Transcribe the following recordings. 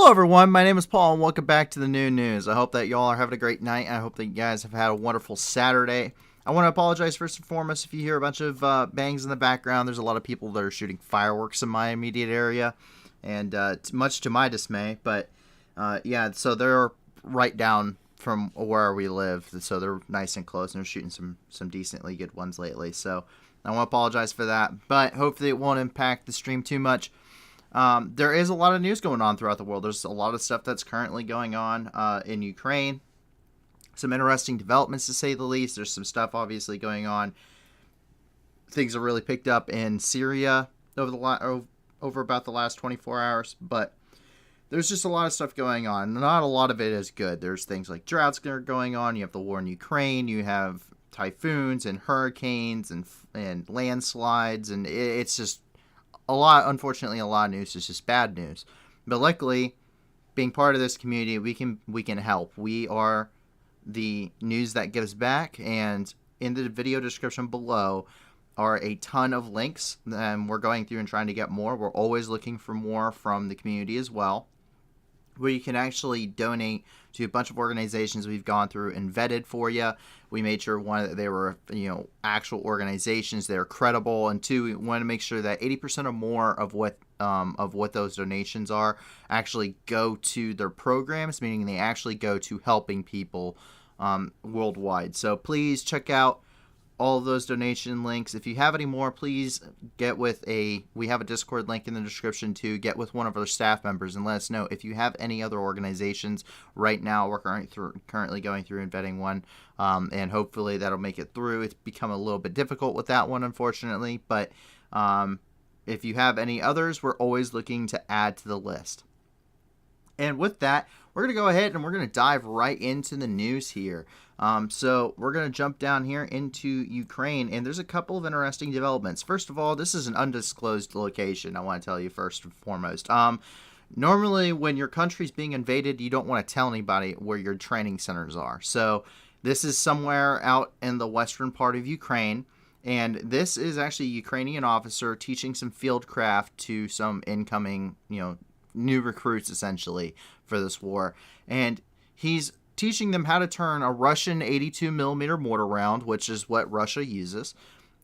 Hello everyone, my name is Paul and welcome back to the new news. I hope that y'all are having a great night. I hope that you guys have had a wonderful Saturday. I want to apologize first and foremost if you hear a bunch of bangs in the background. There's a lot of people that are shooting fireworks in my immediate area, and much to my dismay. But yeah, so they're right down from where we live, so they're nice and close, and they're shooting some decently good ones lately. So I want to apologize for that, but hopefully it won't impact the stream too much. There is a lot of news going on throughout the world. There's a lot of stuff that's currently going on in Ukraine. Some interesting developments, to say the least. There's some stuff obviously going on. Things are really picked up in Syria over about the last 24 hours. But there's just a lot of stuff going on. Not a lot of it is good. There's things like droughts that are going on. You have the war in Ukraine. You have typhoons and hurricanes and landslides. And it's just unfortunately, a lot of news is just bad news. But luckily, being part of this community, we can help. We are the news that gives back, and in the video description below are a ton of links, and we're going through and trying to get more. We're always looking for more from the community as well, where you can actually donate to a bunch of organizations we've gone through and vetted for you. We made sure, one, that they were, actual organizations, they're credible, and two, we want to make sure that 80% or more of what those donations are actually go to their programs, meaning they actually go to helping people worldwide. So please check out all of those donation links. If you have any more, please we have a Discord link in the description too. Get with one of our staff members and let us know if you have any other organizations. Right now, we're currently going through and vetting one, and hopefully that'll make it through. It's become a little bit difficult with that one, unfortunately, but if you have any others, we're always looking to add to the list. And with that, we're going to go ahead and we're going to dive right into the news here. So we're going to jump down here into Ukraine, and there's a couple of interesting developments. First of all, this is an undisclosed location, I want to tell you first and foremost. Normally, when your country's being invaded, you don't want to tell anybody where your training centers are. So this is somewhere out in the western part of Ukraine, and this is actually a Ukrainian officer teaching some field craft to some incoming, new recruits, essentially, for this war. And he's teaching them how to turn a Russian 82mm mortar round, which is what Russia uses,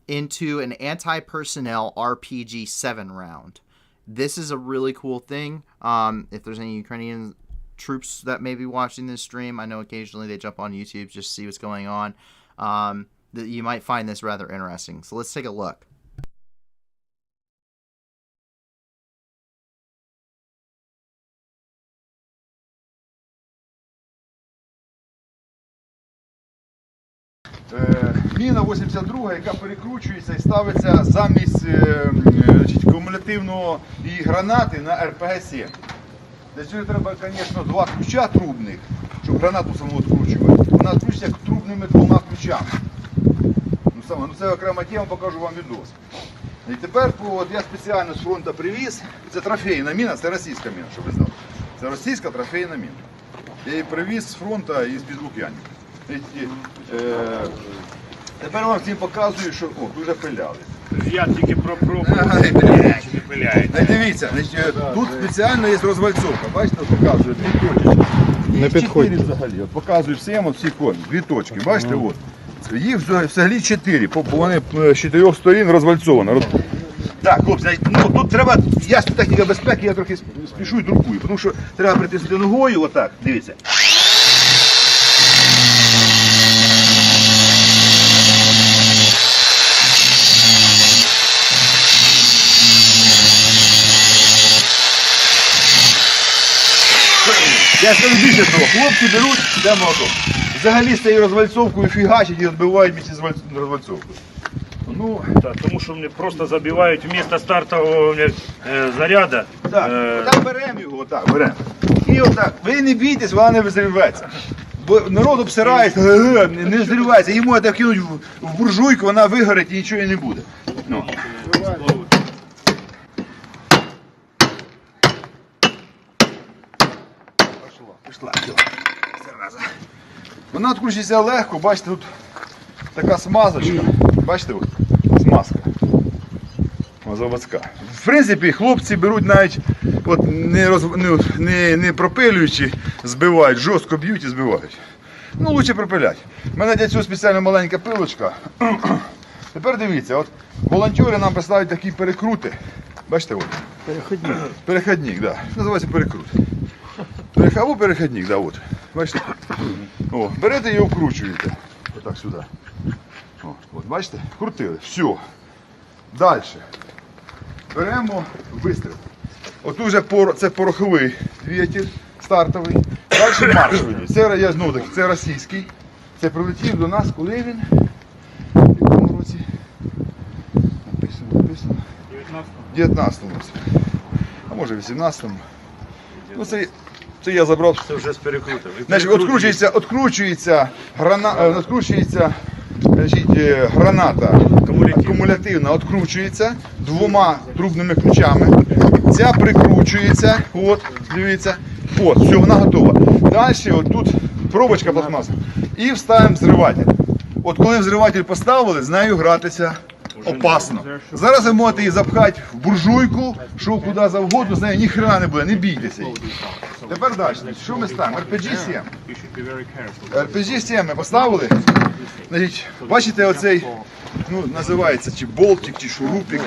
into an anti-personnel RPG-7 round. This is a really cool thing. If there's any Ukrainian troops that may be watching this stream, I know occasionally they jump on YouTube just to see what's going on. You might find this rather interesting. So let's take a look. Міна 82, яка перекручується і ставиться замість кумулятивного її гранати на РПГ-7. Для цього треба, звісно, два ключа трубних, щоб гранату саму відкручувати. Вона відкручується трубними двома ключами. Це окрема тема, покажу вам відос. І тепер я спеціально з фронту привіз. Це трофейна міна, це російська міна, щоб ви знали. Це російська трофейна міна. Я її привіз з фронту і з-під Лук'янівки. Тепер вам всім показую, що дуже пиляли. Я тільки пробую, чи не пиляють. Дивіться, тут спеціально є розвальцовка. Бачите, показую дві точки. Не підходьте. Взагалі. Показую всім всі коні. Дві точки. Бачите, от. Їх взагалі 4, бо вони з 4 сторін розвальцовано. Так, хлопці, тут треба, ясна техніка безпеки, я трохи спішу і друкую, тому що треба притиснути ногою, отак, дивіться. Я скажу більше того, хлопці беруть, де молоток. Взагалі з цією розвальцовкою фігачать і відбивають місці з розвальцовкою. Тому що вони просто забивають вместо стартового заряду. Так, беремо його, отак, беремо. І отак, ви не бійтесь, вона не взривається. Бо народ обсирається, не взривається, її можна кинути в буржуйку, вона вигорить і нічого і не буде. Пішла. Вона відкручується легко, бачите, тут така смазочка. Бачите, от, смазка. Заводська. В принципі, хлопці беруть навіть от, не пропилюючи, збивають, жорстко б'ють і збивають. Ну, лучше пропилять. У мене для цього спеціально маленька пилочка. Тепер дивіться, от волонтери нам представляють такі перекрути. Бачите, от. Переходник. Переходник, так. Да. Називається перекрут. Або переходник, да, от. Бачите? О, берете і вкручуєте. Отак сюди. О, от, бачите? Крутили. Все. Далі. Беремо вистріл. От вже це пороховий двигатель стартовий. Далі маршовий. Це, я знову таки, це російський. Це прилетів до нас, коли він? В якому році? Написано. 19-му році. А може 18-му. Ну, це я забрав. Це вже з перекрутом. Значить, откручується граната акумулятивна, откручується двома трубними ключами. Ця прикручується, от, дивіться, от, все, вона готова. Далі от тут пробочка пластмасова. І вставимо взриватель. От коли взриватель поставили, з нею гратися опасно. Зараз ви можете її запхати в буржуйку, що куди завгодно, з нею ні хрена не буде, не бійтеся її. Тепер далі. Що ми ставимо? RPG-7. RPG-7 ми поставили. Значить, бачите оцей, ну, називається чи болтик, чи шурупик.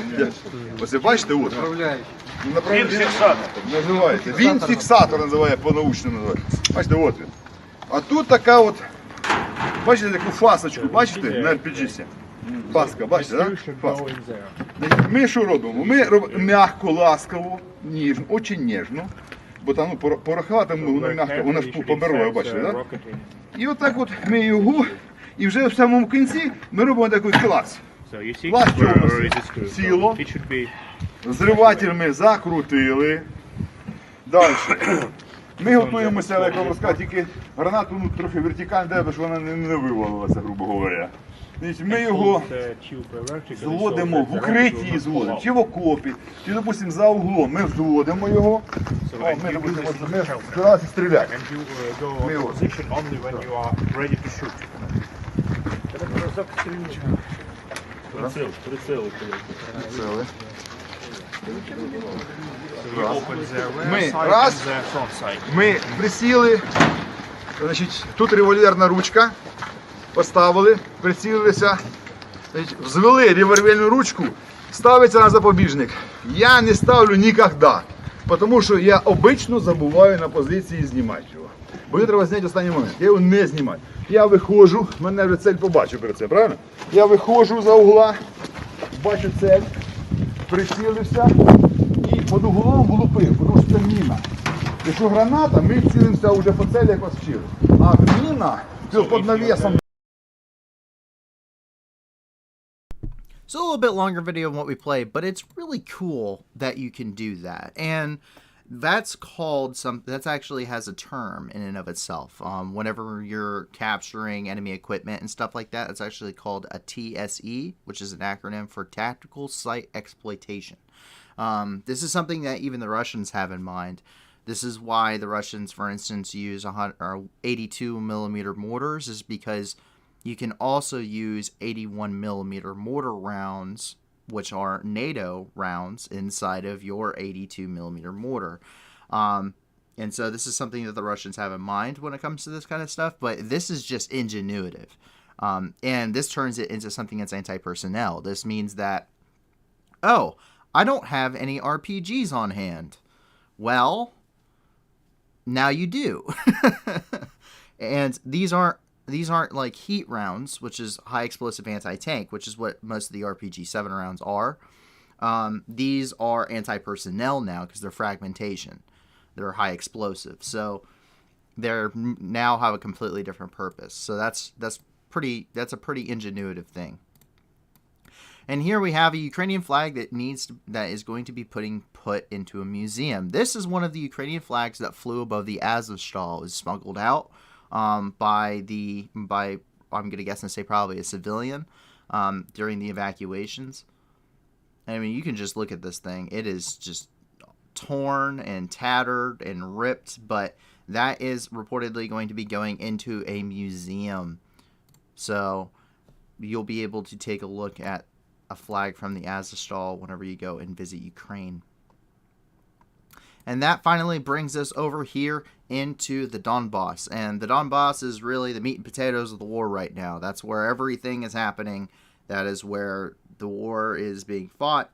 Оце бачите, от. Він-фіксатор. Називається. Він-фіксатор називає, по-научному називає. Бачите, от він. А тут така от, бачите, таку фасочку, бачите, на RPG-7. Паска, бачите, так? Паска. Ми що робимо? Ми робимо м'яко, ласково, ніжно, дуже ніжно. Бо там, ну, порохова, там воно м'яко, воно ж поберло, бачите, так? І отак от ми його, і вже в самому кінці ми робимо такий клас. Клас цього сіло, зриватель ми закрутили. Далі. Ми готуємося, як вам розказати, тільки гранату, ну, трохи вертикально, щоб вона не вивалилася, грубо говоря. Ми його зводимо в укритті, зводимо, чи в окопі, чи, допустимо, за углом. Ми зводимо його, ми, допустимо, ми старалися стріляти. Ми його. Прицели. Ми присіли, значить, тут револьверна ручка, поставили, прицілилися, значить, взвели револьверну ручку, ставиться на запобіжник. Я не ставлю ніколи, тому що я обично забуваю на позиції знімати його. Бо треба зняти останній момент, я його не знімаю. Я виходжу, мене вже цель побачив перед цим, правильно? Я виходжу за угла, бачу цель, прицілився і під углом влупив, тому що це міна. Якщо граната, ми цілимося вже по целі, як вас вчили. А міна, під навісом. So a little bit longer video of what we played, but it's really cool that you can do that. And that's called that's actually has a term in and of itself. Whenever you're capturing enemy equipment and stuff like that, it's actually called a TSE, which is an acronym for Tactical Site Exploitation. This is something that even the Russians have in mind. This is why the Russians, for instance, use 82 millimeter mortars, is because you can also use 81 millimeter mortar rounds, which are NATO rounds, inside of your 82 millimeter mortar. And so this is something that the Russians have in mind when it comes to this kind of stuff, but this is just ingenuitive. And this turns it into something that's anti-personnel. This means that, oh, I don't have any RPGs on hand. Well, now you do. And these aren't like heat rounds, which is high explosive anti-tank, which is what most of the RPG-7 rounds are. These are anti-personnel now because they're fragmentation. They're high explosive. So they're now have a completely different purpose. So that's a pretty ingenuitive thing. And here we have a Ukrainian flag that is going to be put into a museum. This is one of the Ukrainian flags that flew above the Azovstal. It was smuggled out by I'm gonna guess and say probably a civilian during the evacuations. I mean, you can just look at this thing. It is just torn and tattered and ripped, but that is reportedly going to be going into a museum. So you'll be able to take a look at a flag from the Azovstal whenever you go and visit Ukraine. And that finally brings us over here into the Donbass. And the Donbass is really the meat and potatoes of the war right now. That's where everything is happening. That is where the war is being fought.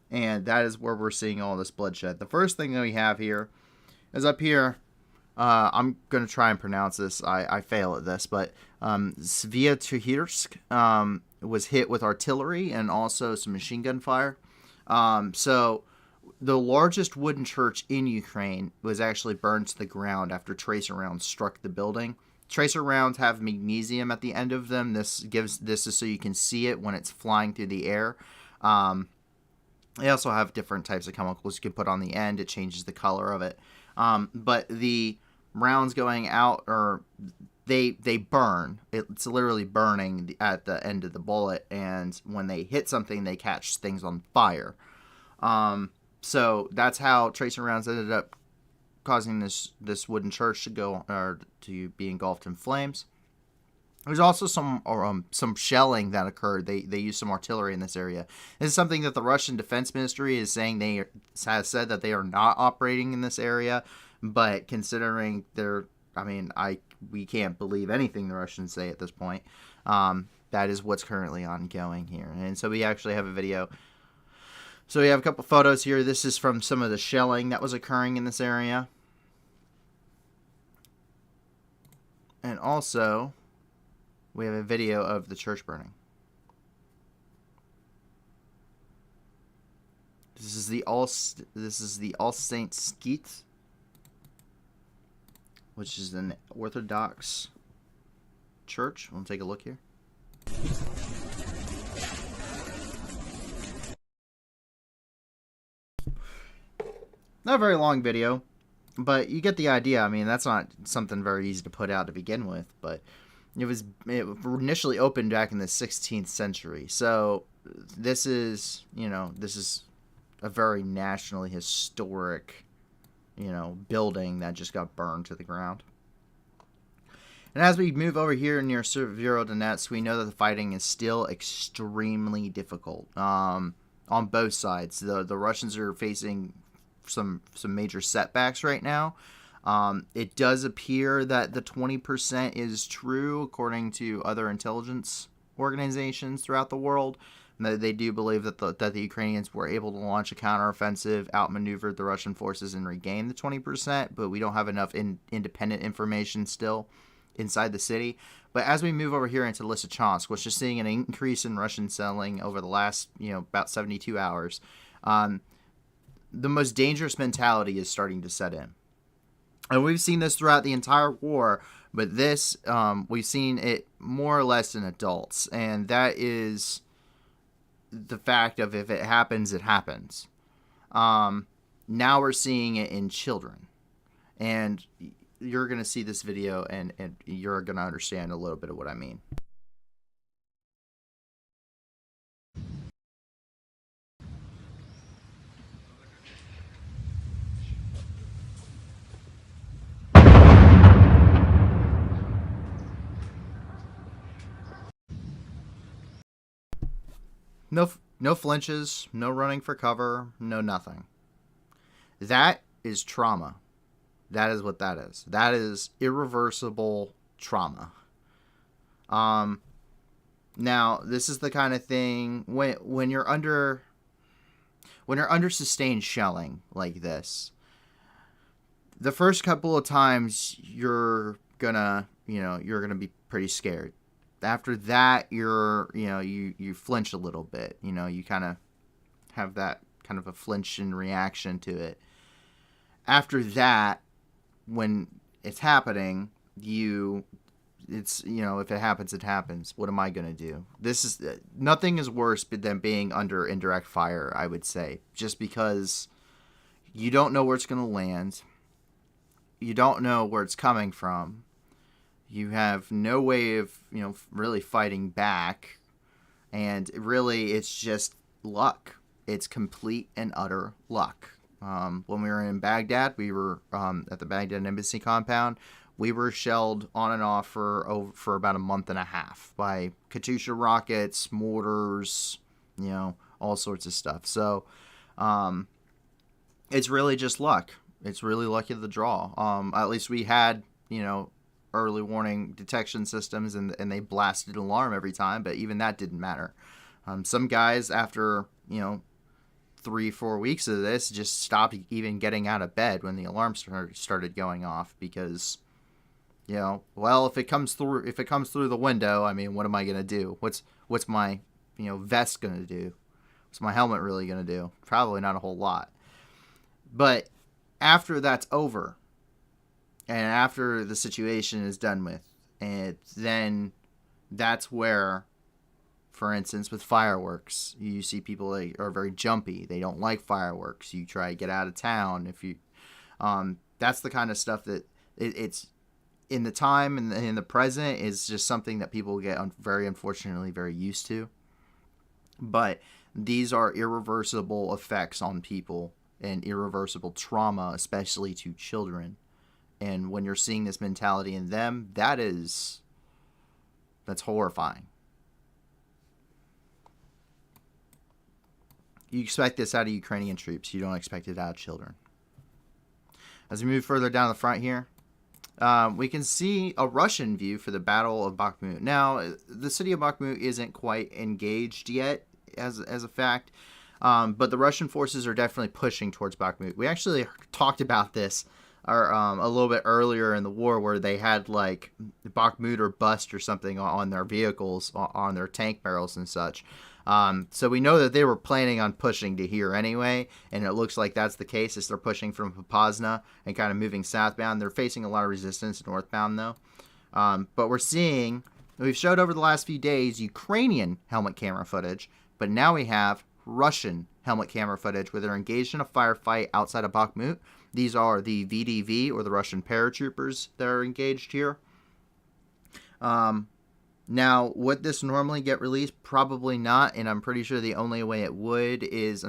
And that is where we're seeing all this bloodshed. The first thing that we have here is up here. I'm going to try and pronounce this. I fail at this. But Sviatohirsk was hit with artillery and also some machine gun fire. So the largest wooden church in Ukraine was actually burned to the ground after tracer rounds struck the building. Tracer rounds have magnesium at the end of them. This is so you can see it when it's flying through the air. They also have different types of chemicals you can put on the end. It changes the color of it. But the rounds going out, or they burn. It's literally burning at the end of the bullet. And when they hit something, they catch things on fire. So that's how tracer rounds ended up causing this wooden church to go, or to be engulfed in flames. There's also some shelling that occurred. They used some artillery in this area. This is something that the Russian Defense Ministry is saying has said that they are not operating in this area. But considering we can't believe anything the Russians say at this point. That is what's currently ongoing here. And so we actually have a video. So we have a couple photos here. This is from some of the shelling that was occurring in this area. And also, we have a video of the church burning. This is the All Saints Skeet, which is an Orthodox church. We'll take a look here. Not a very long video, but you get the idea. I mean, that's not something very easy to put out to begin with, but it initially opened back in the 16th century. So this is a very nationally historic, building that just got burned to the ground. And as we move over here near Severodonetsk, we know that the fighting is still extremely difficult on both sides. The Russians are facing some major setbacks right now. It does appear that the 20% is true, according to other intelligence organizations throughout the world. They do believe that the Ukrainians were able to launch a counteroffensive, outmaneuvered the Russian forces, and regain the 20%, but we don't have enough independent information still inside the city. But as we move over here into Lysychansk, which is seeing an increase in Russian selling over the last, about 72 hours, the most dangerous mentality is starting to set in. And we've seen this throughout the entire war, but this, we've seen it more or less in adults. And that is the fact of, if it happens, it happens. Now we're seeing it in children. And you're going to see this video, and you're going to understand a little bit of what I mean. No flinches, no running for cover, no nothing. That is trauma. That is what that is. That is irreversible trauma. Now, this is the kind of thing when you're under sustained shelling like this, the first couple of times you're gonna be pretty scared. After that, you flinch a little bit. You kind of have that kind of a flinching reaction to it. After that, when it's happening, if it happens, it happens. What am I going to do? Nothing is worse than being under indirect fire, I would say, just because you don't know where it's going to land. You don't know where it's coming from. You have no way of, really fighting back. And really, it's just luck. It's complete and utter luck. When we were in Baghdad, we were at the Baghdad Embassy compound. We were shelled on and off for about a month and a half by Katyusha rockets, mortars, all sorts of stuff. So it's really just luck. It's really lucky of the draw. At least we had, early warning detection systems, and they blasted an alarm every time, but even that didn't matter. Some guys, after 3-4 weeks of this, just stopped even getting out of bed when the alarm started going off, because well, if it comes through the window, I mean, what am I gonna do? What's my vest gonna do? What's my helmet really gonna do? Probably not a whole lot. But after that's over, and after the situation is done with, and then that's where, for instance, with fireworks, you see people that are very jumpy. They don't like fireworks. You try to get out of town. That's the kind of stuff that it's in the time and in the present is just something that people get very unfortunately very used to. But these are irreversible effects on people and irreversible trauma, especially to children. And when you're seeing this mentality in them, that's horrifying. You expect this out of Ukrainian troops. You don't expect it out of children. As we move further down the front here, we can see a Russian view for the Battle of Bakhmut. Now, the city of Bakhmut isn't quite engaged yet, as a fact, but the Russian forces are definitely pushing towards Bakhmut. We actually talked about this a little bit earlier in the war, where they had like Bakhmut or bust or something on their vehicles, on their tank barrels and such. So we know that they were planning on pushing to here anyway, and it looks like that's the case as they're pushing from Popasna and kind of moving southbound. They're facing a lot of resistance northbound though. But we've showed over the last few days Ukrainian helmet camera footage, but now we have Russian helmet camera footage where they're engaged in a firefight outside of Bakhmut. These are the VDV, or the Russian paratroopers, that are engaged here. Now, would this normally get released? Probably not, and I'm pretty sure the only way it would is,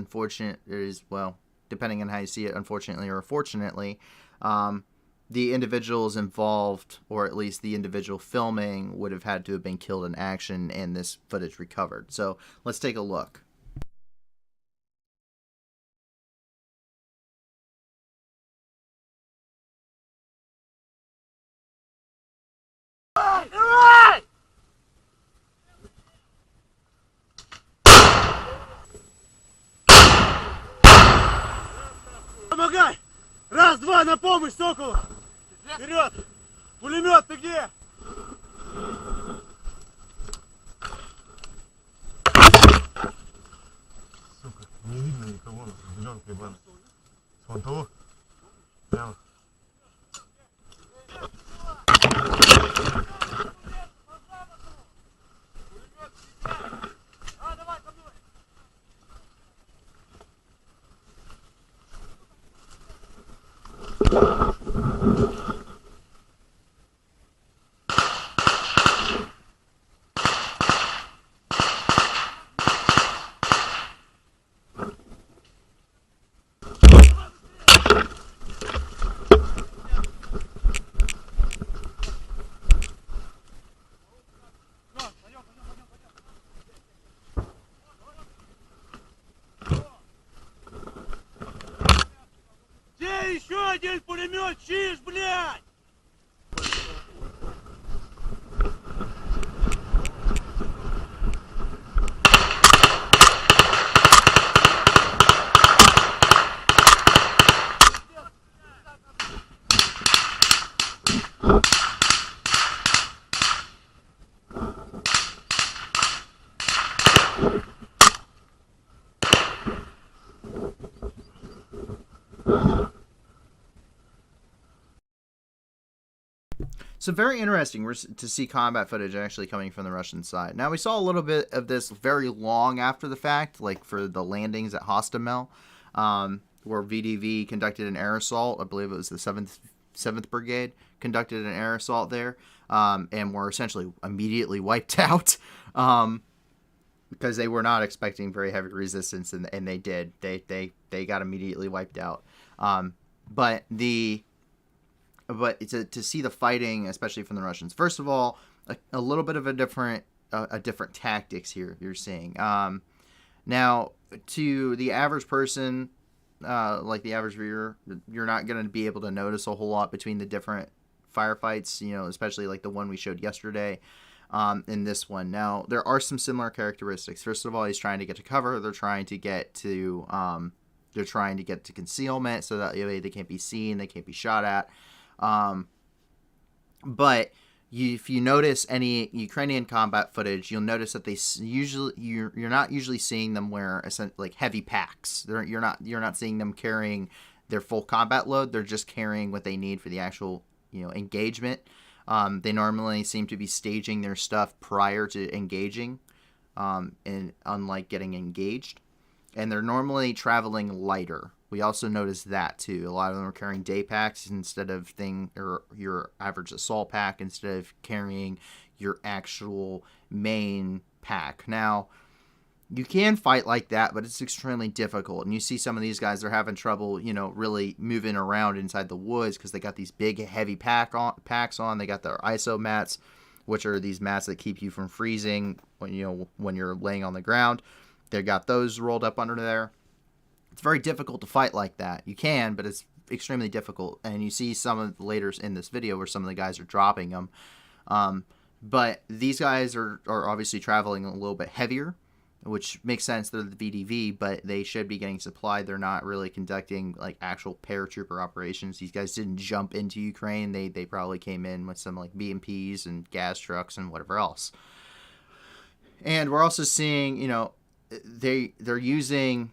well, depending on how you see it, unfortunately or fortunately, the individuals involved, or at least the individual filming, would have had to have been killed in action and this footage recovered. So let's take a look. Помогай! Раз, два, на помощь, Сокола! Вперед! Пулемет, ты где? Сука, не видно никого, зеленка ебаная. Вон того? Прямо. Где еще один пулемет? Чиж, блядь! So very interesting to see combat footage actually coming from the Russian side. Now, we saw a little bit of this very long after the fact, like for the landings at Hostomel, where VDV conducted an air assault. I believe it was the 7th Brigade conducted an air assault there, and were essentially immediately wiped out because they were not expecting very heavy resistance, and they did. They got immediately wiped out. But to see the fighting, especially from the Russians, first of all, a little bit of a different tactics here you're seeing. Now, to the average person, like the average viewer, you're not going to be able to notice a whole lot between the different firefights, especially like the one we showed yesterday, in this one. Now, there are some similar characteristics. First of all, he's trying to get to cover. They're trying to get to concealment so that they can't be seen, they can't be shot at. But if you notice any Ukrainian combat footage, you'll notice that you're not usually seeing them wear like heavy packs. You're not seeing them carrying their full combat load. They're just carrying what they need for the actual engagement. They normally seem to be staging their stuff prior to engaging, and unlike getting engaged. And they're normally traveling lighter. We also noticed that too. A lot of them are carrying day packs instead of your average assault pack, instead of carrying your actual main pack. Now, you can fight like that, but it's extremely difficult. And you see some of these guys, they're having trouble, really moving around inside the woods because they got these big, heavy packs on. They got their ISO mats, which are these mats that keep you from freezing when you're laying on the ground. They got those rolled up under there. It's very difficult to fight like that. You can, but it's extremely difficult. And you see some of the later in this video where some of the guys are dropping them. But these guys are obviously traveling a little bit heavier, which makes sense. They're the VDV, but they should be getting supplied. They're not really conducting like actual paratrooper operations. These guys didn't jump into Ukraine. They probably came in with some like BMPs and gas trucks and whatever else. And we're also seeing, they're using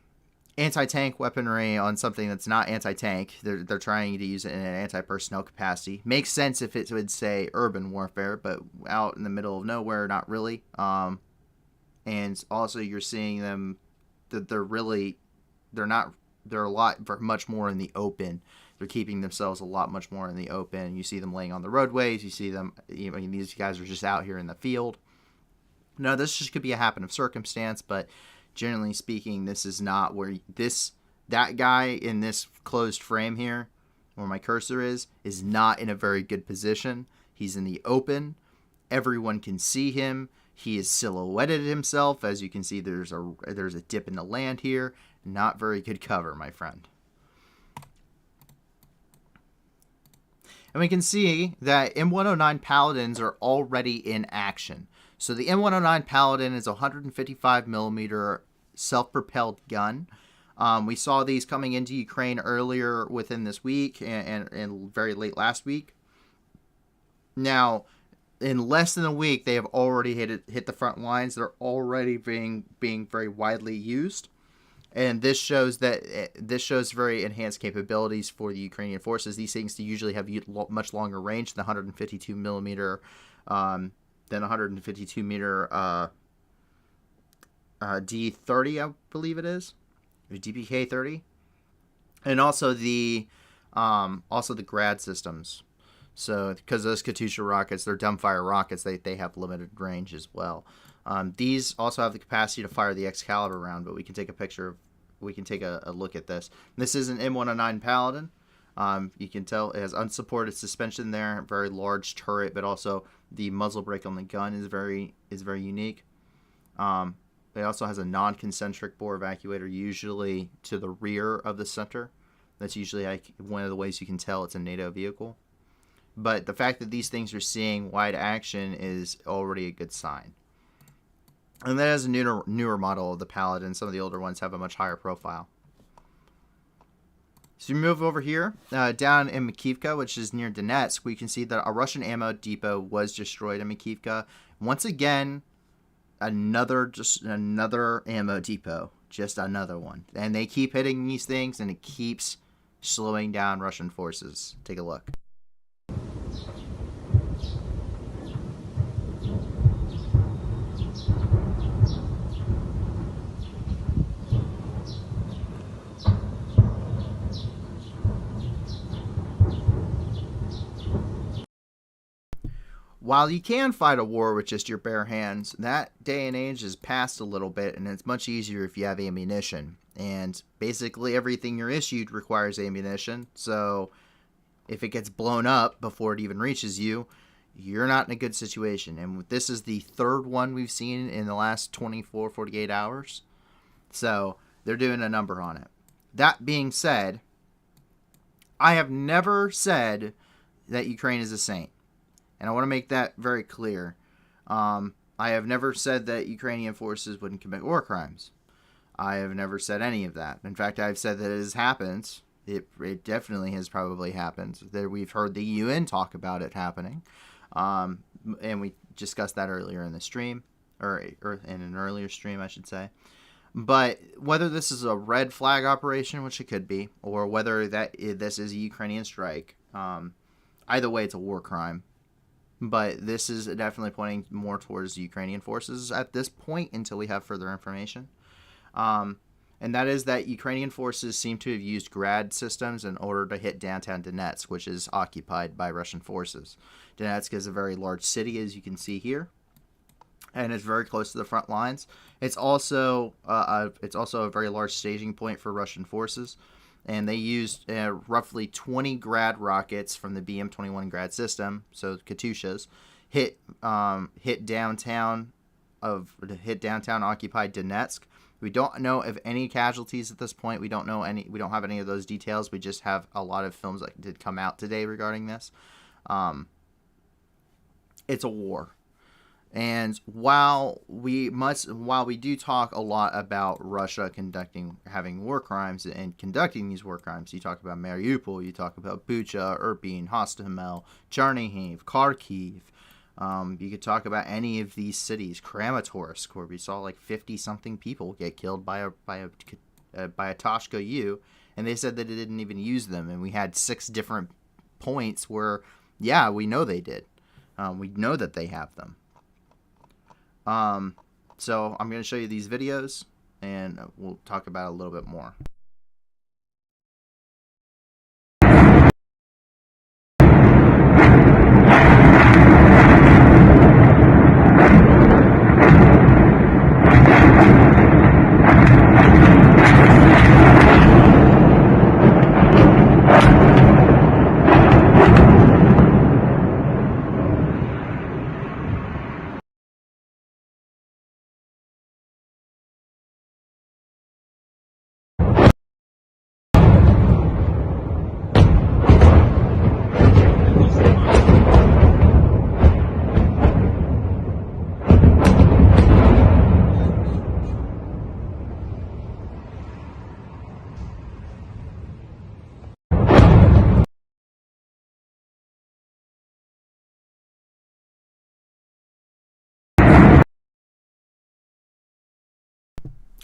anti-tank weaponry on something that's not anti-tank. They're trying to use it in an anti-personnel capacity. Makes sense if it would say urban warfare, but out in the middle of nowhere, not really. And also you're seeing them that they're much more in the open. They're keeping themselves a lot much more in the open. You see them laying on the roadways. You see them, these guys are just out here in the field. No, this just could be a happen of circumstance, but generally speaking, this is not where that guy in this closed frame here, where my cursor is not in a very good position. He's in the open. Everyone can see him. He has silhouetted himself. As you can see, there's a dip in the land here. Not very good cover, my friend. And we can see that M109 Paladins are already in action. So the M109 Paladin is a 155 millimeter self-propelled gun. We saw these coming into Ukraine earlier within this week and very late last week. Now, in less than a week, they have already hit the front lines. They're already being very widely used. And this shows very enhanced capabilities for the Ukrainian forces. These things usually have much longer range than 152 millimeter D30, I believe it is, or DPK 30, and also the Grad systems. So because those Katyusha rockets, they're dumbfire rockets, they have limited range as well. These also have the capacity to fire the Excalibur round, but we can take a look at this. This is an M109 Paladin. You can tell it has unsupported suspension there, very large turret, but also the muzzle brake on the gun is very unique. It also has a non-concentric bore evacuator, usually to the rear of the center. That's usually one of the ways you can tell it's a NATO vehicle. But the fact that these things are seeing wide action is already a good sign. And that is a newer model of the Paladin. Some of the older ones have a much higher profile. So you move over here, down in Makivka, which is near Donetsk, we can see that a Russian ammo depot was destroyed in Makivka. Once again, another ammo depot, just another one. And they keep hitting these things, and it keeps slowing down Russian forces. Take a look. While you can fight a war with just your bare hands, that day and age has passed a little bit, and it's much easier if you have ammunition. And basically everything you're issued requires ammunition, so if it gets blown up before it even reaches you, you're not in a good situation. And this is the third one we've seen in the last 24, 48 hours. So they're doing a number on it. That being said, I have never said that Ukraine is a saint. And I want to make that very clear. I have never said that Ukrainian forces wouldn't commit war crimes. I have never said any of that. In fact, I've said that it has happened. It definitely has probably happened. That we've heard the UN talk about it happening. And we discussed that earlier in the stream, or in an earlier stream, I should say. But whether this is a red flag operation, which it could be, or whether this is a Ukrainian strike, either way, it's a war crime. But this is definitely pointing more towards the Ukrainian forces at this point until we have further information. And that is that Ukrainian forces seem to have used Grad systems in order to hit downtown Donetsk, which is occupied by Russian forces. Donetsk is a very large city, as you can see here, and it's very close to the front lines. It's also a very large staging point for Russian forces, and they used roughly 20 Grad rockets from the BM-21 Grad system, so Katyushas, hit downtown occupied Donetsk. We don't know of any casualties at this point. We don't have any of those details. We just have a lot of films that did come out today regarding this. It's a war. And while we do talk a lot about Russia having war crimes and conducting these war crimes, you talk about Mariupol, you talk about Bucha, Irpin, Hostomel, Chernihiv, Kharkiv. You could talk about any of these cities, Kramatorsk, where we saw like 50-something people get killed by a Toshka U, and they said that it didn't even use them. And we had 6 different points where, yeah, we know they did. We know that they have them. So I'm going to show you these videos, and we'll talk about it a little bit more.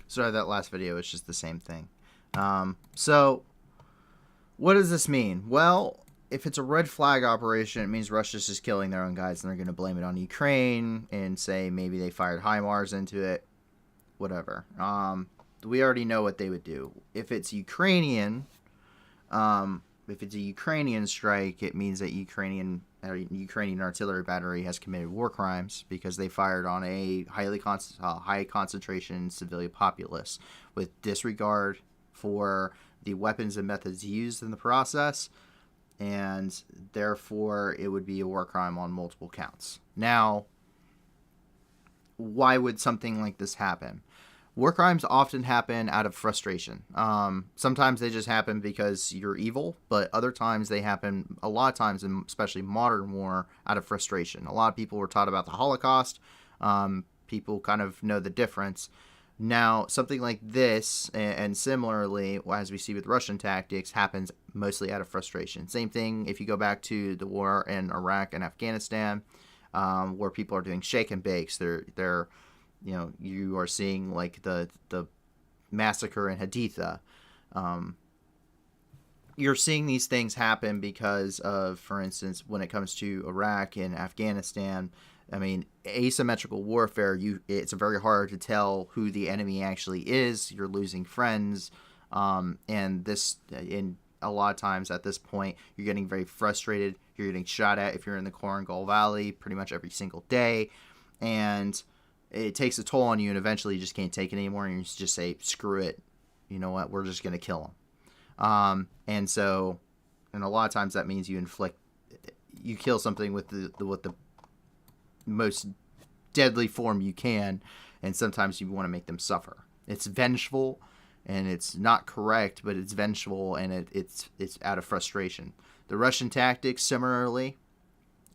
Sorry, that last video was just the same thing. So, what does this mean? Well, if it's a red flag operation, it means Russia's just killing their own guys, and they're going to blame it on Ukraine and say maybe they fired HIMARS into it. Whatever. We already know what they would do. If it's Ukrainian, if it's a Ukrainian strike, it means that Ukrainian artillery battery has committed war crimes because they fired on a high concentration civilian populace with disregard for the weapons and methods used in the process, and therefore it would be a war crime on multiple counts. Now, why would something like this happen? War crimes often happen out of frustration. Sometimes they just happen because you're evil, but other times they happen, a lot of times, and especially modern war, out of frustration. A lot of people were taught about the Holocaust. People kind of know the difference. Now, something like this, and similarly, as we see with Russian tactics, happens mostly out of frustration. Same thing if you go back to the war in Iraq and Afghanistan, where people are doing shake and bakes. They're you are seeing like the massacre in Haditha. You're seeing these things happen because of, for instance, when it comes to Iraq and Afghanistan, I mean, asymmetrical warfare, it's very hard to tell who the enemy actually is. You're losing friends. And in a lot of times at this point, you're getting very frustrated. You're getting shot at if you're in the Korengal Valley pretty much every single day. And it takes a toll on you, and eventually you just can't take it anymore, and you just say, screw it. You know what? We're just going to kill them. And a lot of times that means you kill something with the most deadly form you can, and sometimes you want to make them suffer. It's vengeful, and it's not correct, but it's vengeful, and it's out of frustration. The Russian tactics, similarly,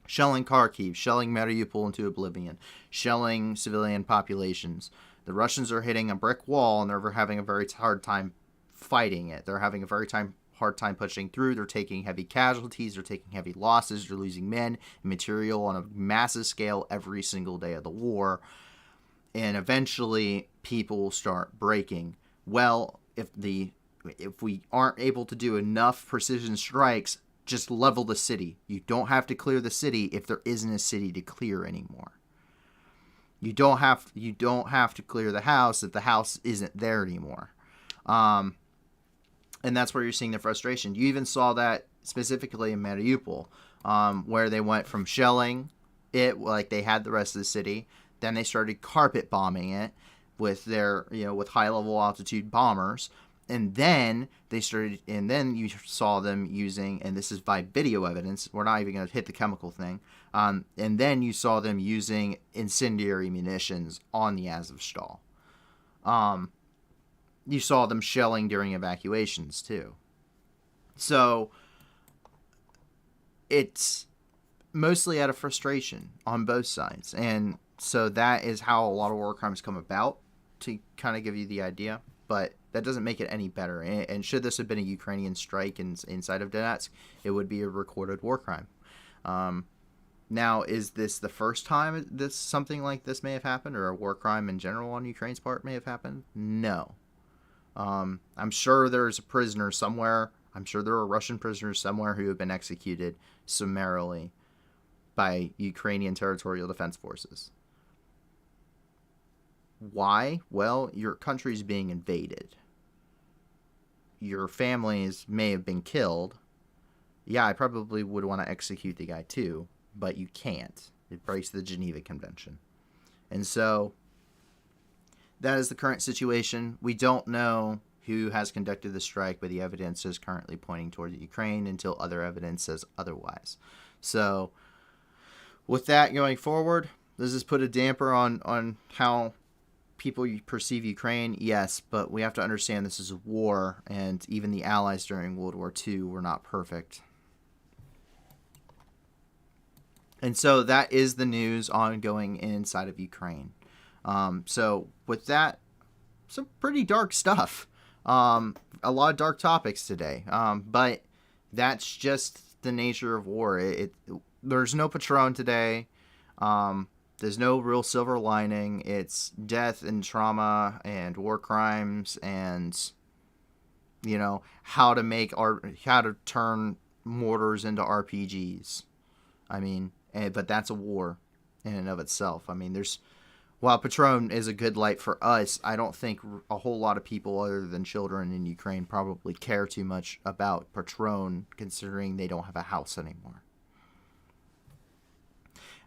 shelling Kharkiv, shelling Mariupol into oblivion, shelling civilian populations. The Russians are hitting a brick wall, and they're having a very hard time fighting it. They're having a very hard time pushing through. They're taking heavy casualties. They're taking heavy losses. They're losing men and material on a massive scale every single day of the war. And eventually, people will start breaking. Well, if we aren't able to do enough precision strikes, just level the city. You don't have to clear the city if there isn't a city to clear anymore. You don't have to clear the house if the house isn't there anymore. And that's where you're seeing the frustration. You even saw that specifically in Mariupol, where they went from shelling it like they had the rest of the city. Then they started carpet bombing it with their, with high level altitude bombers. And then you saw them using, and this is by video evidence, we're not even going to hit the chemical thing. And then you saw them using incendiary munitions on the Azovstal. You saw them shelling during evacuations too. So it's mostly out of frustration on both sides. And so that is how a lot of war crimes come about, to kind of give you the idea. But that doesn't make it any better. And should this have been a Ukrainian strike inside of Donetsk, it would be a recorded war crime. Now, is this the first time something like this may have happened, or a war crime in general on Ukraine's part may have happened? No. I'm sure there's a prisoner somewhere. I'm sure there are Russian prisoners somewhere who have been executed summarily by Ukrainian territorial defense forces. Why? Well, your country's being invaded. Your families may have been killed. Yeah, I probably would want to execute the guy too, but you can't. It breaks the Geneva Convention. And so that is the current situation. We don't know who has conducted the strike, but the evidence is currently pointing toward Ukraine until other evidence says otherwise. So with that going forward, does this put a damper on how people perceive Ukraine? Yes, but we have to understand this is a war, and even the Allies during World War II were not perfect. And so that is the news ongoing inside of Ukraine. So with that, some pretty dark stuff. A lot of dark topics today. But that's just the nature of war. There's no Patron today. There's no real silver lining. It's death and trauma and war crimes and, how to turn mortars into RPGs. I mean, but that's a war in and of itself. I mean, while Patron is a good light for us, I don't think a whole lot of people other than children in Ukraine probably care too much about Patron, considering they don't have a house anymore.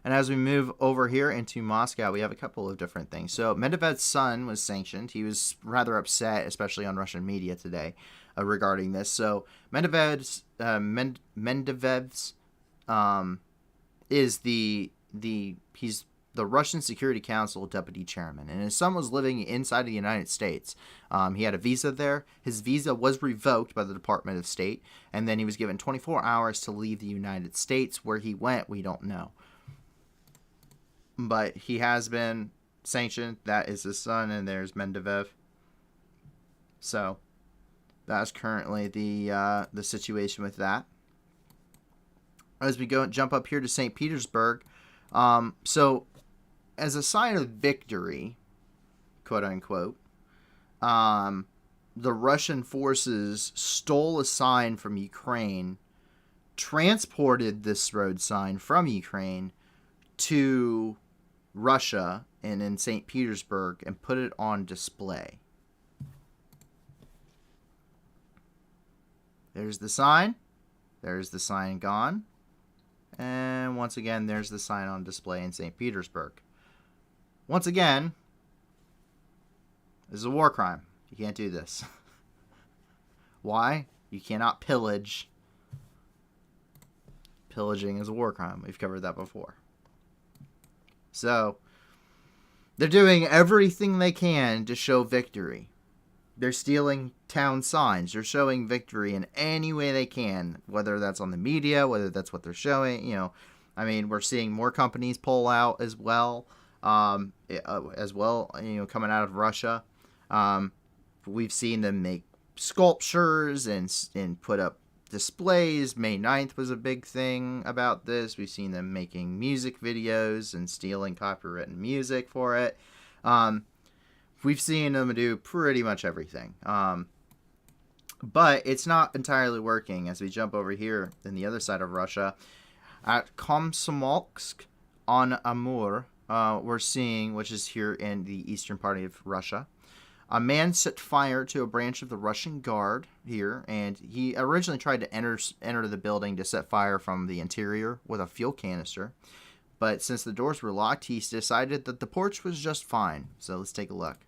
And as we move over here into Moscow, we have a couple of different things. So Medvedev's son was sanctioned. He was rather upset, especially on Russian media today, regarding this. So Medvedev's is he's the Russian Security Council deputy chairman, and his son was living inside of the United States. He had a visa there. His visa was revoked by the Department of State, and then he was given 24 hours to leave the United States. Where he went, we don't know. But he has been sanctioned. That is his son, and there's Medvedev. So that's currently the situation with that. As we jump up here to St. Petersburg, so as a sign of victory, quote unquote, the Russian forces stole a sign from Ukraine, transported this road sign from Ukraine to Russia and in St. Petersburg and put it on display. There's the sign. There's the sign gone. And once again, there's the sign on display in St. Petersburg. Once again, this is a war crime. You can't do this. Why? You cannot pillage. Pillaging is a war crime. We've covered that before. So, They're doing everything they can to show victory. They're stealing town signs. They're showing victory in any way they can, whether that's on the media, whether that's what they're showing. I mean, we're seeing more companies pull out as well, coming out of Russia. We've seen them make sculptures and put up displays. May 9th was a big thing about this. We've seen them making music videos and stealing copyrighted music for it. We've seen them do pretty much everything. But it's not entirely working. As we jump over here in the other side of Russia, at Komsomolsk on Amur, we're seeing, which is here in the eastern part of Russia, a man set fire to a branch of the Russian Guard here, and he originally tried to enter the building to set fire from the interior with a fuel canister. But since the doors were locked, he decided that the porch was just fine. So let's take a look.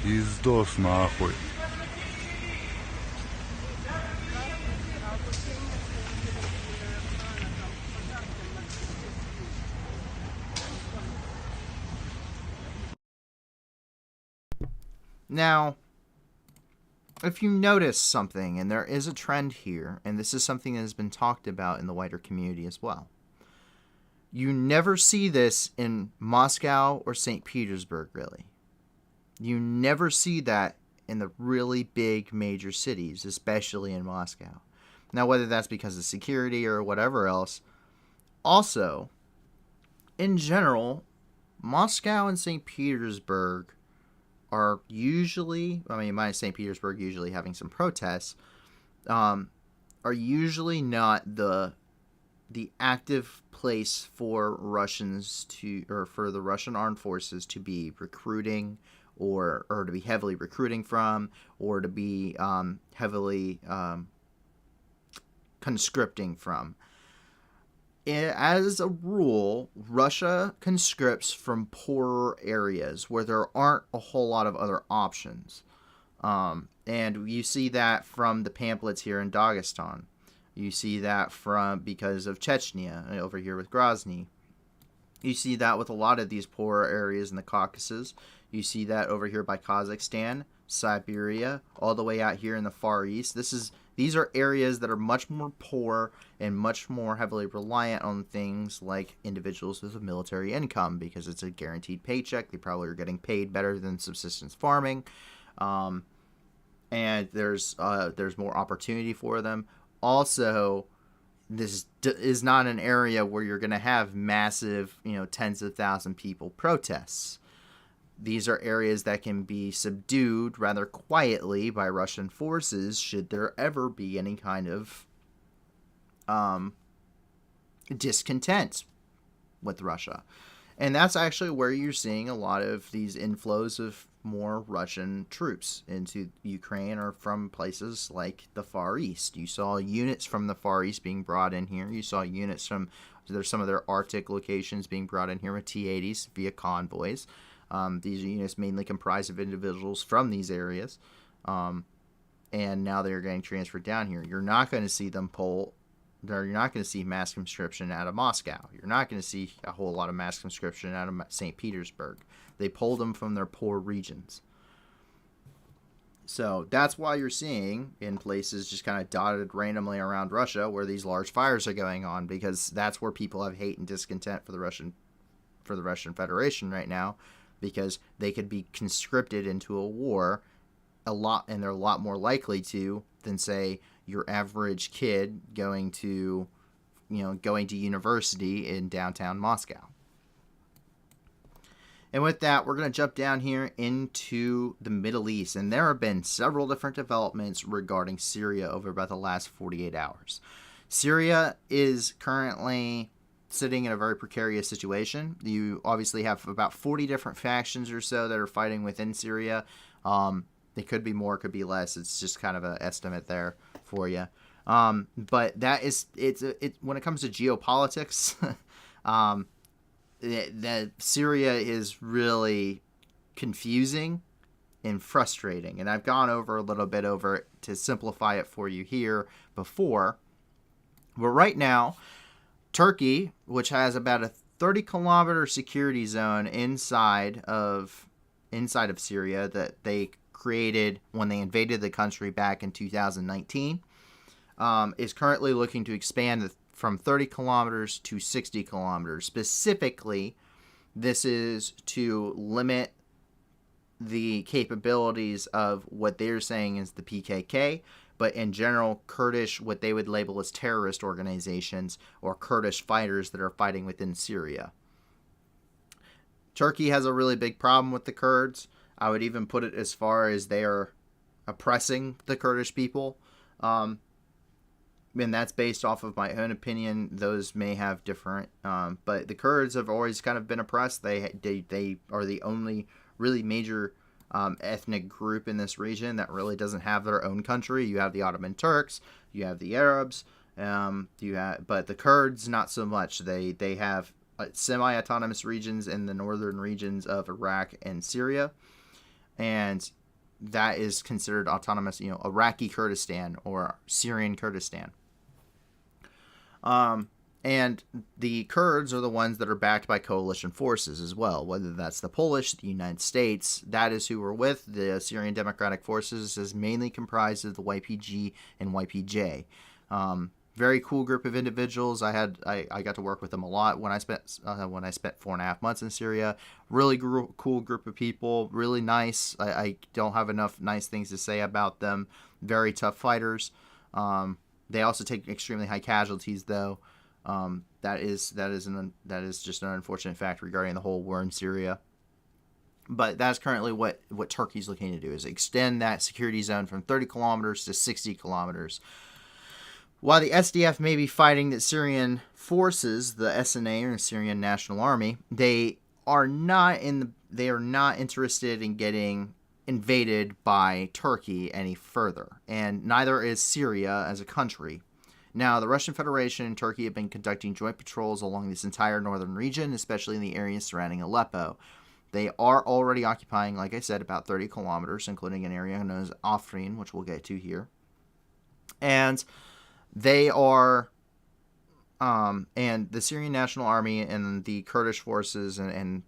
Пиздос нахуй. Now, if you notice something, and there is a trend here, and this is something that has been talked about in the wider community as well, you never see this in Moscow or St. Petersburg, really. You never see that in the really big major cities, especially in Moscow. Now, whether that's because of security or whatever else, also, in general, Moscow and St. Petersburg are usually, minus St. Petersburg usually having some protests, are usually not the active place for Russians or for the Russian armed forces to be recruiting or to be heavily recruiting from, or to be heavily conscripting from. As a rule, Russia conscripts from poorer areas where there aren't a whole lot of other options. And you see that from the pamphlets here in Dagestan. You see that because of Chechnya, over here with Grozny. You see that with a lot of these poorer areas in the Caucasus. You see that over here by Kazakhstan, Siberia, all the way out here in the Far East. These are areas that are much more poor and much more heavily reliant on things like individuals with a military income, because it's a guaranteed paycheck. They probably are getting paid better than subsistence farming, and there's more opportunity for them. Also, this is not an area where you're going to have massive, tens of thousand people protests. These are areas that can be subdued rather quietly by Russian forces should there ever be any kind of discontent with Russia. And that's actually where you're seeing a lot of these inflows of more Russian troops into Ukraine, or from places like the Far East. You saw units from the Far East being brought in here. You saw units from some of their Arctic locations being brought in here with T-80s via convoys. These units mainly comprised of individuals from these areas, and now they're getting transferred down here. You're not going to see them you're not going to see mass conscription out of Moscow. You're not going to see a whole lot of mass conscription out of St. Petersburg. They pulled them from their poor regions. So that's why you're seeing in places just kind of dotted randomly around Russia where these large fires are going on, because that's where people have hate and discontent for the Russian Federation right now, because they could be conscripted into a war and they're a lot more likely to than, say, your average kid going to university in downtown Moscow. And with that, we're going to jump down here into the Middle East, and there have been several different developments regarding Syria over about the last 48 hours. Syria is currently sitting in a very precarious situation. You obviously have about 40 different factions or so that are fighting within Syria. It could be more, could be less. It's just kind of an estimate there for you. But that is, when it comes to geopolitics, that Syria is really confusing and frustrating. And I've gone over a little bit over it to simplify it for you here before. But right now, Turkey, which has about a 30-kilometer security zone inside of Syria that they created when they invaded the country back in 2019, is currently looking to expand from 30 kilometers to 60 kilometers. Specifically, this is to limit the capabilities of what they're saying is the PKK, but in general, Kurdish, what they would label as terrorist organizations or Kurdish fighters that are fighting within Syria. Turkey has a really big problem with the Kurds. I would even put it as far as they are oppressing the Kurdish people. And that's based off of my own opinion. Those may have different, but the Kurds have always kind of been oppressed. They are the only really major ethnic group in this region that really doesn't have their own country. You have the Ottoman Turks, you have the Arabs, but the Kurds not so much. They have semi-autonomous regions in the northern regions of Iraq and Syria, and that is considered autonomous. Iraqi Kurdistan or Syrian Kurdistan. And the Kurds are the ones that are backed by coalition forces as well, whether that's the Polish, the United States. That is who we're with. The Syrian Democratic Forces is mainly comprised of the YPG and YPJ. Very cool group of individuals. I got to work with them a lot when I spent 4.5 months in Syria. Really cool group of people. Really nice. I don't have enough nice things to say about them. Very tough fighters. They also take extremely high casualties, though. That is just an unfortunate fact regarding the whole war in Syria. But that's currently what Turkey's looking to do, is extend that security zone from 30 kilometers to 60 kilometers. While the SDF may be fighting the Syrian forces, the SNA or Syrian National Army, they are not interested in getting invaded by Turkey any further, and neither is Syria as a country. Now, the Russian Federation and Turkey have been conducting joint patrols along this entire northern region, especially in the areas surrounding Aleppo. They are already occupying, like I said, about 30 kilometers, including an area known as Afrin, which we'll get to here. And they are, and the Syrian National Army and the Kurdish forces and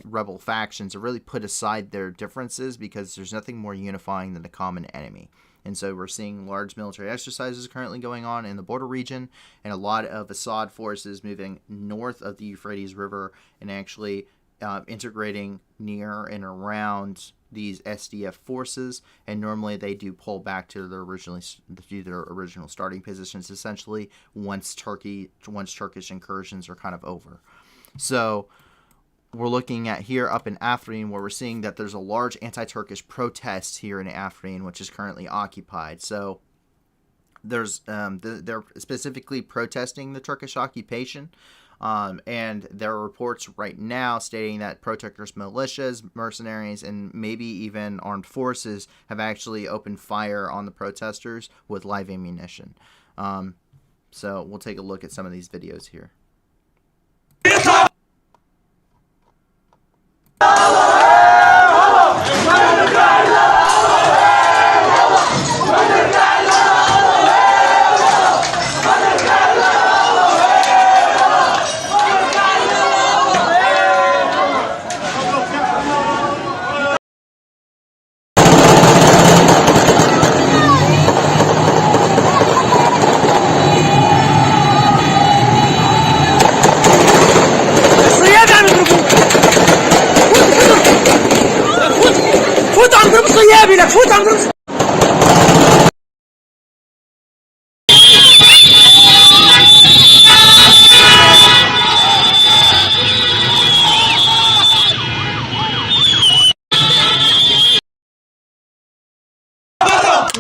rebel factions have really put aside their differences because there's nothing more unifying than a common enemy. And so we're seeing large military exercises currently going on in the border region, and a lot of Assad forces moving north of the Euphrates River and actually integrating near and around these SDF forces. And normally they do pull back to their original starting positions, essentially, once Turkish incursions are kind of over. So we're looking at here up in Afrin, where we're seeing that there's a large anti-Turkish protest here in Afrin, which is currently occupied. So there's they're specifically protesting the Turkish occupation, and there are reports right now stating that pro-Turkish militias, mercenaries, and maybe even armed forces have actually opened fire on the protesters with live ammunition. So we'll take a look at some of these videos here.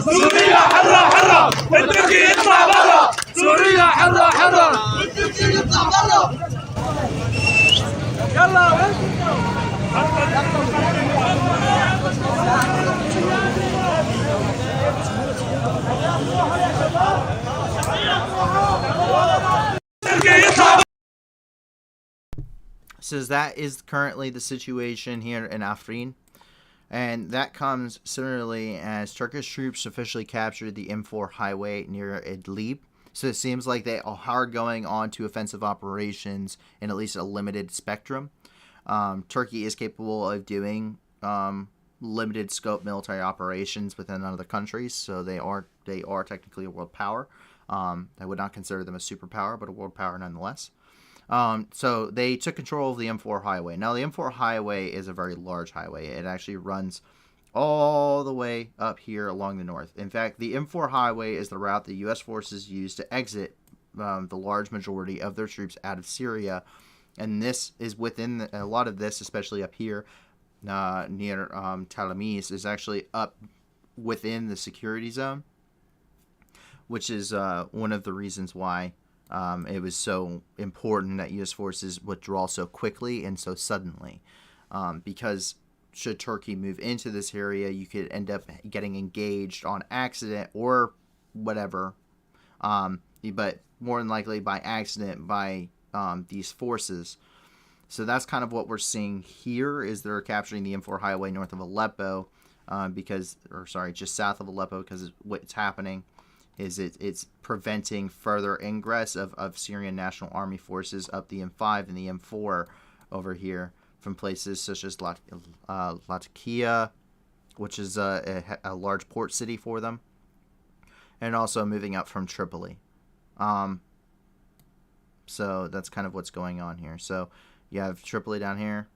سوريا حرة حرة التركي يطلع برا سوريا حرة حرة التركي يطلع برا يلا says that is currently the situation here in Afrin. And that comes similarly as Turkish troops officially captured the M4 highway near Idlib. So it seems like they are going on to offensive operations in at least a limited spectrum. Turkey is capable of doing limited scope military operations within other countries, so they are technically a world power. I would not consider them a superpower, but a world power nonetheless. So they took control of the M4 highway. Now, the M4 highway is a very large highway. It actually runs all the way up here along the north. In fact, the M4 highway is the route the U.S. forces use to exit the large majority of their troops out of Syria. And this is within a lot of this, especially up here near Talamis, is actually up within the security zone, which is one of the reasons why it was so important that U.S. forces withdraw so quickly and so suddenly. Because should Turkey move into this area, you could end up getting engaged on accident or whatever, but more than likely by accident by these forces. So that's kind of what we're seeing here, is they're capturing the M4 highway north of Aleppo, just south of Aleppo, because what's happening is it's preventing further ingress of Syrian National Army forces up the M5 and the M4 over here from places such as Latakia, which is a large port city for them, and also moving up from Tripoli. So that's kind of what's going on here. So you have Tripoli down here.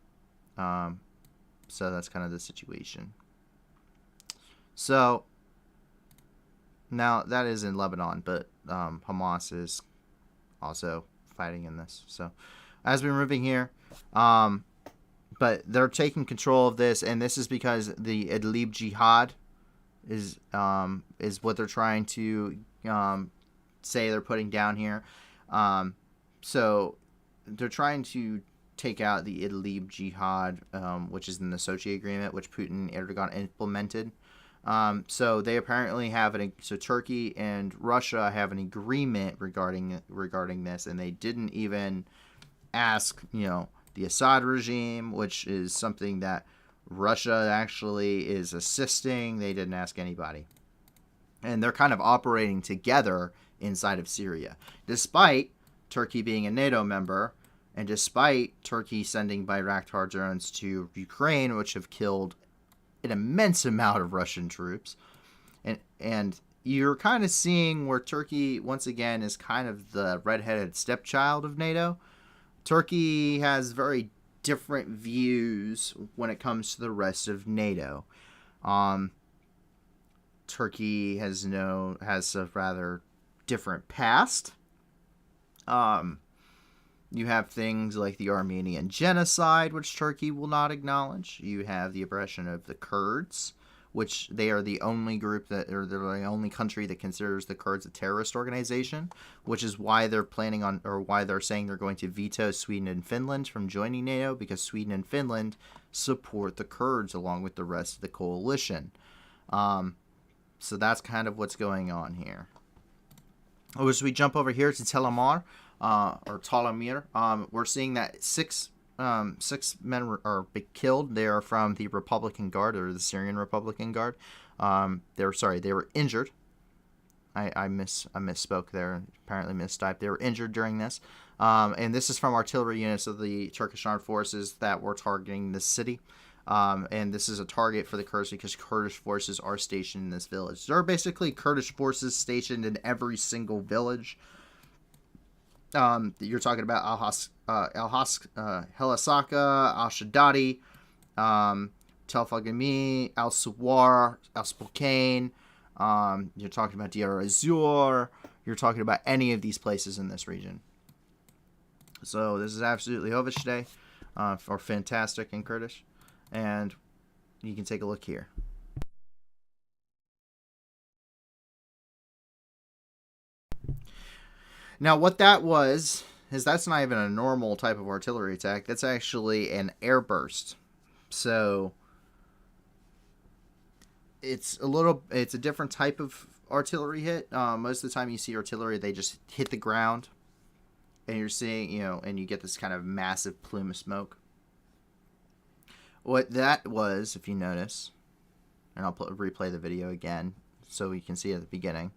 So that's kind of the situation. So now that is in Lebanon, but Hamas is also fighting in this. So as we're moving here, but they're taking control of this, and this is because the Idlib Jihad is what they're trying to say they're putting down here. So they're trying to take out the Idlib Jihad, which is in the Sochi Agreement, which Putin and Erdogan implemented. So they apparently have so Turkey and Russia have an agreement regarding this, and they didn't even ask, the Assad regime, which is something that Russia actually is assisting. They didn't ask anybody. And they're kind of operating together inside of Syria, despite Turkey being a NATO member, and despite Turkey sending Bayraktar drones to Ukraine, which have killed an immense amount of Russian troops. And you're kind of seeing where Turkey, once again, is kind of the redheaded stepchild of NATO. Turkey has very different views when it comes to the rest of NATO. Turkey has a rather different past. You have things like the Armenian genocide, which Turkey will not acknowledge. You have the oppression of the Kurds, which they are the only group they're the only country that considers the Kurds a terrorist organization, which is why they're why they're saying they're going to veto Sweden and Finland from joining NATO, because Sweden and Finland support the Kurds along with the rest of the coalition. So that's kind of what's going on here. As we jump over here to Telamar, or Talamir, we're seeing that six men are killed. They are from the Republican Guard, or the Syrian Republican Guard. They were injured. I misspoke there. Apparently mistyped. They were injured during this. And this is from artillery units of the Turkish armed forces that were targeting this city. And this is a target for the Kurds because Kurdish forces are stationed in this village. There are basically Kurdish forces stationed in every single village. You're talking about Helasaka, Al-Shaddadi, Tel Fagami, Al-Suwar, Al-Spokane. You're talking about Deir ez-Zor. You're talking about any of these places in this region. So this is absolutely Hovish today, or fantastic in Kurdish. And you can take a look here. Now, what that was is that's not even a normal type of artillery attack. That's actually an airburst. So it's a different type of artillery hit. Most of the time you see artillery, they just hit the ground and you're seeing, and you get this kind of massive plume of smoke. What that was, if you notice, and I'll replay the video again so you can see at the beginning.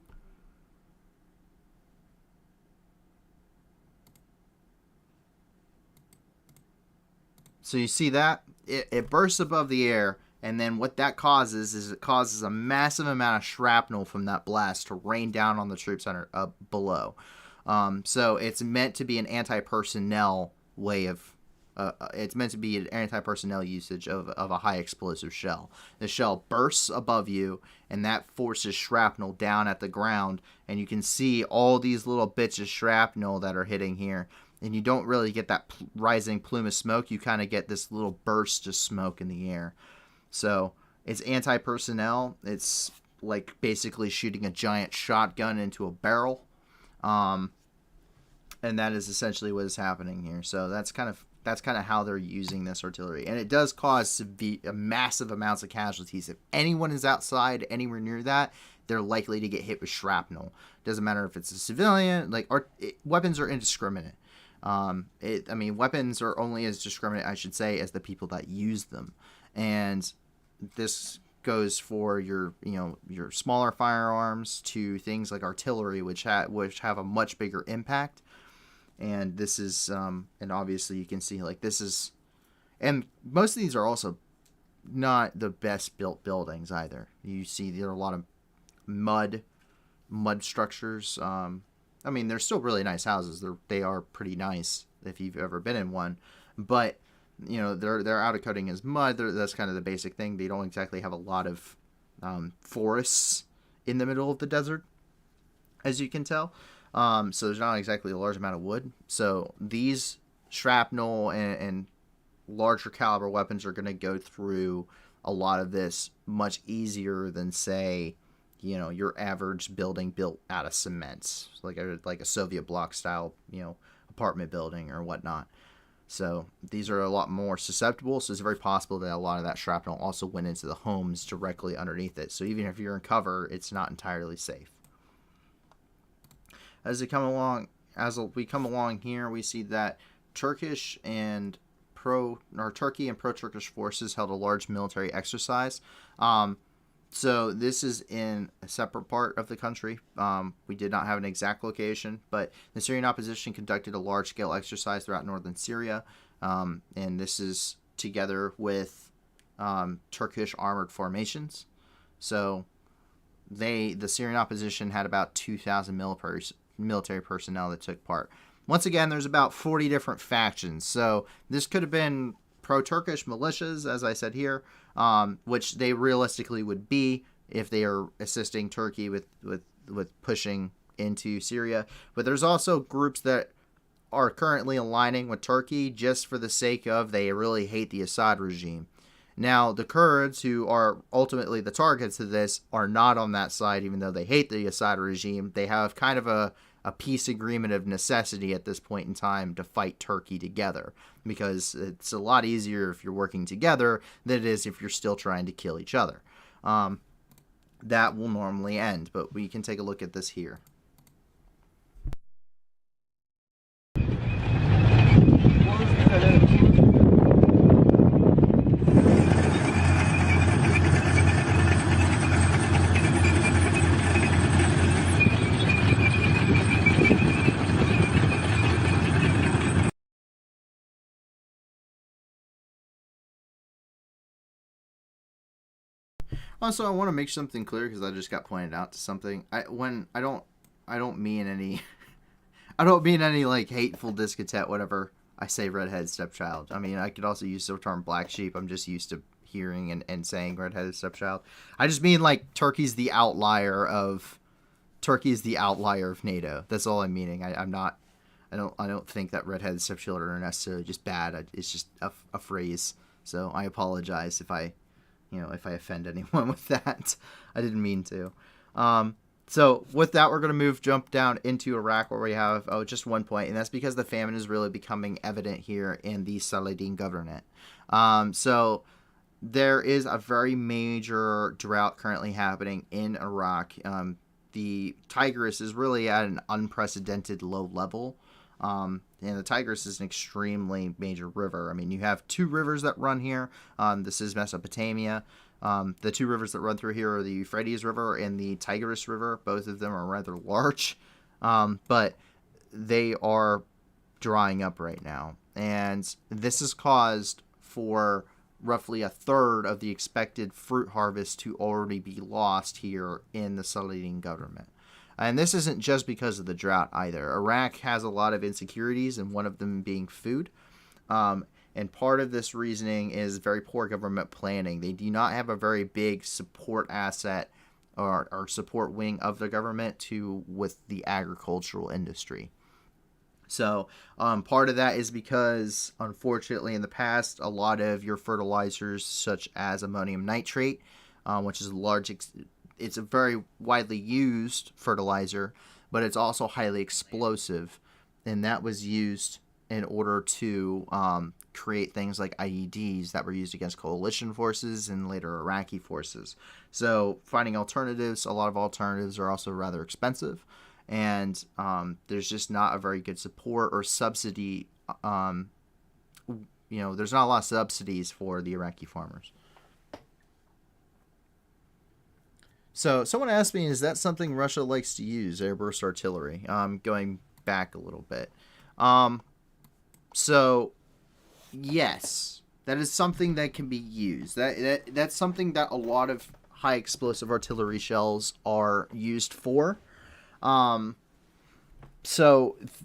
So you see that? It bursts above the air, and then what that causes is it causes a massive amount of shrapnel from that blast to rain down on the troops below. So it's meant to be an anti-personnel way of... it's meant to be an anti-personnel usage of a high explosive shell. The shell bursts above you, and that forces shrapnel down at the ground, and you can see all these little bits of shrapnel that are hitting here. And you don't really get that rising plume of smoke. You kind of get this little burst of smoke in the air. So it's anti-personnel. It's like basically shooting a giant shotgun into a barrel. And that is essentially what is happening here. So that's kind of how they're using this artillery. And it does cause massive amounts of casualties. If anyone is outside anywhere near that, they're likely to get hit with shrapnel. Doesn't matter if it's a civilian. Weapons are indiscriminate. Weapons are only as discriminate, I should say, as the people that use them. And this goes for your smaller firearms to things like artillery, which have a much bigger impact. And this is, and obviously you can see this is, and most of these are also not the best built buildings either. You see there are a lot of mud structures. They're still really nice houses. They are pretty nice if you've ever been in one, but their outer coating is mud. That's kind of the basic thing. They don't exactly have a lot of forests in the middle of the desert, as you can tell. So there's not exactly a large amount of wood. So these shrapnel and larger caliber weapons are going to go through a lot of this much easier than, say, your average building built out of cement, like a Soviet bloc style, apartment building or whatnot. So these are a lot more susceptible. So it's very possible that a lot of that shrapnel also went into the homes directly underneath it. So even if you're in cover, it's not entirely safe. As we come along here, we see that Turkey and pro-Turkish forces held a large military exercise. So this is in a separate part of the country. We did not have an exact location, but the Syrian opposition conducted a large-scale exercise throughout northern Syria, and this is together with Turkish armored formations. So the Syrian opposition had about 2,000 military personnel that took part. Once again, there's about 40 different factions. So this could have been pro-Turkish militias, as I said here, which they realistically would be if they are assisting Turkey with pushing into Syria. But there's also groups that are currently aligning with Turkey just for the sake of they really hate the Assad regime. Now, the Kurds, who are ultimately the targets of this, are not on that side, even though they hate the Assad regime. They have kind of a peace agreement of necessity at this point in time to fight Turkey together, because it's a lot easier if you're working together than it is if you're still trying to kill each other. That will normally end, but we can take a look at this here. Also, I want to make something clear because I just got pointed out to something. I don't mean any like hateful discontent whatever I say redheaded stepchild. I mean, I could also use the term black sheep. I'm just used to hearing and saying redheaded stepchild. I just mean like Turkey's the outlier of NATO. That's all I'm meaning. I don't think that redheaded stepchildren are necessarily just bad. It's just a phrase. So I apologize if I offend anyone with that. I didn't mean to. So with that, we're going to jump down into Iraq, where we have just one point, and that's because the famine is really becoming evident here in the Saladin Governorate. So there is a very major drought currently happening in Iraq. The Tigris is really at an unprecedented low level. And the Tigris is an extremely major river. I mean, you have two rivers that run here. This is Mesopotamia. The two rivers that run through here are the Euphrates River and the Tigris River. Both of them are rather large, but they are drying up right now. And this is caused for roughly a third of the expected fruit harvest to already be lost here in the Saladin government. And this isn't just because of the drought either. Iraq has a lot of insecurities, and one of them being food. And part of this reasoning is very poor government planning. They do not have a very big support asset or support wing of the government with the agricultural industry. So part of that is because, unfortunately, in the past, a lot of your fertilizers, such as ammonium nitrate, which is it's a very widely used fertilizer, but it's also highly explosive, and that was used in order to create things like IEDs that were used against coalition forces and later Iraqi forces. So finding alternatives, a lot of alternatives are also rather expensive, and there's just not a very good support or subsidy. There's not a lot of subsidies for the Iraqi farmers. So someone asked me, is that something Russia likes to use, airburst artillery? Going back a little bit. So yes, that is something that can be used. That's something that a lot of high explosive artillery shells are used for. So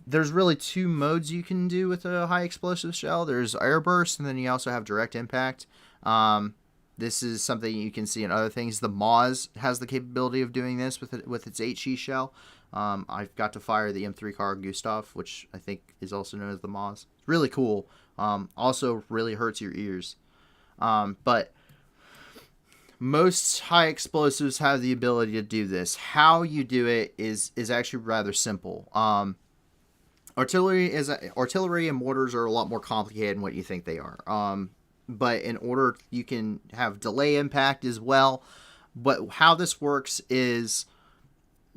there's really two modes you can do with a high explosive shell. There's airburst, and then you also have direct impact. This is something you can see in other things. The Moz has the capability of doing this with its HE shell. I've got to fire the M3 Carl Gustav, which I think is also known as the Moz. It's really cool. Also really hurts your ears. But most high explosives have the ability to do this. How you do it is actually rather simple. Artillery and mortars are a lot more complicated than what you think they are. But in order, you can have delay impact as well. But how this works is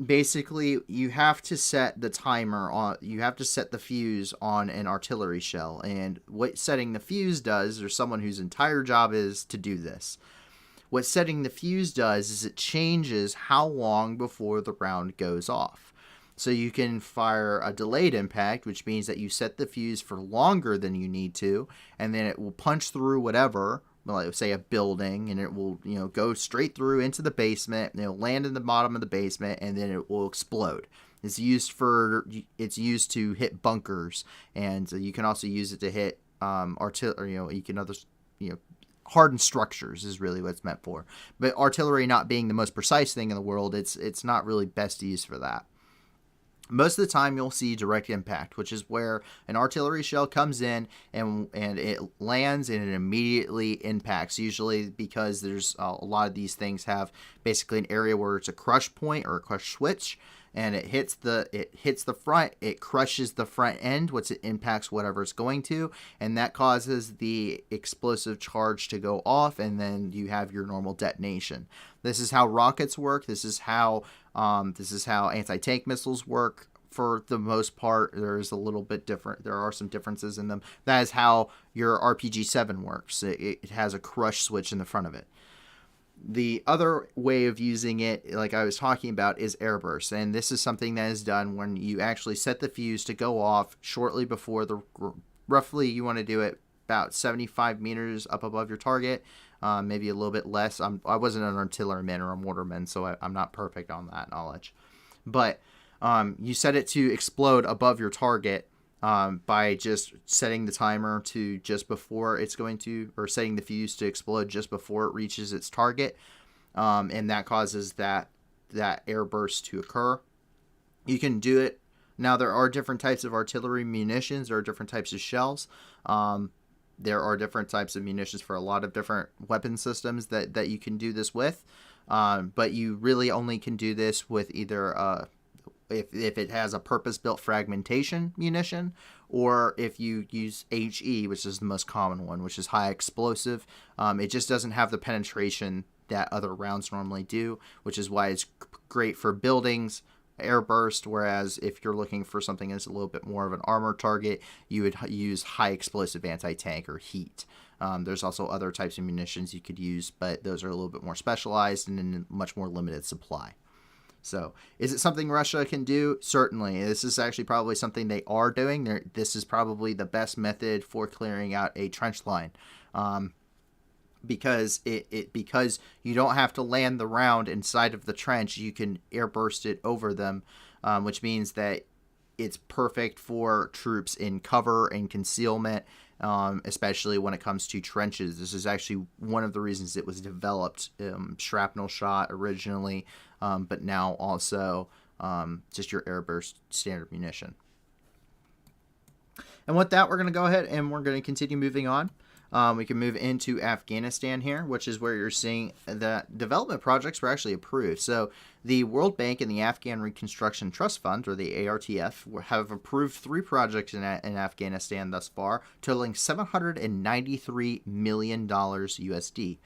basically you have to set the timer on, you have to set the fuse on an artillery shell. And what setting the fuse does, there's someone whose entire job is to do this. What setting the fuse does is it changes how long before the round goes off. So you can fire a delayed impact, which means that you set the fuse for longer than you need to, and then it will punch through whatever, like say a building, and it will go straight through into the basement, and it'll land in the bottom of the basement, and then it will explode. It's used to hit bunkers, and you can also use it to hit artillery. Hardened structures is really what it's meant for. But artillery not being the most precise thing in the world, it's not really best used for that. Most of the time you'll see direct impact, which is where an artillery shell comes in and it lands and it immediately impacts, usually because there's a lot of these things have basically an area where it's a crush point or a crush switch, and it hits the front, it crushes the front end, which it impacts whatever it's going to, and that causes the explosive charge to go off, and then you have your normal detonation. This is how rockets work. This is how anti-tank missiles work for the most part. There is a little bit different. There are some differences in them. That is how your RPG-7 works. It has a crush switch in the front of it. The other way of using it, like I was talking about, is airburst. And this is something that is done when you actually set the fuse to go off shortly before roughly you want to do it about 75 meters up above your target, maybe a little bit less. I wasn't an artilleryman or a mortarman, so I'm not perfect on that knowledge. But you set it to explode above your target by just setting the timer to just before it's going to, or setting the fuse to explode just before it reaches its target, and that causes that airburst to occur. You can do it. Now, there are different types of artillery munitions. There are different types of shells. There are different types of munitions for a lot of different weapon systems that you can do this with. But you really only can do this with either if it has a purpose-built fragmentation munition, or if you use HE, which is the most common one, which is high explosive. It just doesn't have the penetration that other rounds normally do, which is why it's great for buildings, airburst, whereas if you're looking for something that's a little bit more of an armor target, you would use high explosive anti-tank or heat. There's also other types of munitions you could use, but those are a little bit more specialized and in much more limited supply. So, is it something Russia can do? Certainly. This is actually probably something they are doing. This is probably the best method for clearing out a trench line. Because because you don't have to land the round inside of the trench, you can airburst it over them, which means that it's perfect for troops in cover and concealment, especially when it comes to trenches. This is actually one of the reasons it was developed. Shrapnel shot originally, but now also just your airburst standard munition. And with that, we're going to go ahead and we're going to continue moving on. We can move into Afghanistan here, which is where you're seeing that development projects were actually approved. So the World Bank and the Afghan Reconstruction Trust Fund, or the ARTF, have approved 3 projects in Afghanistan thus far, totaling $793 million USD.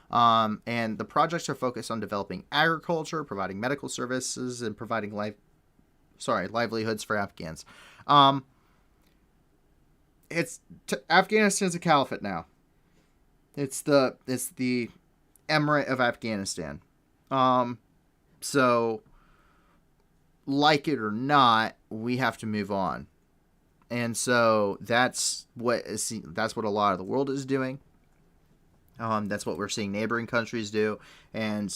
And the projects are focused on developing agriculture, providing medical services, and providing livelihoods for Afghans. Afghanistan's a caliphate now. It's the Emirate of Afghanistan. So like it or not, we have to move on. And so that's what a lot of the world is doing. That's what we're seeing neighboring countries do, and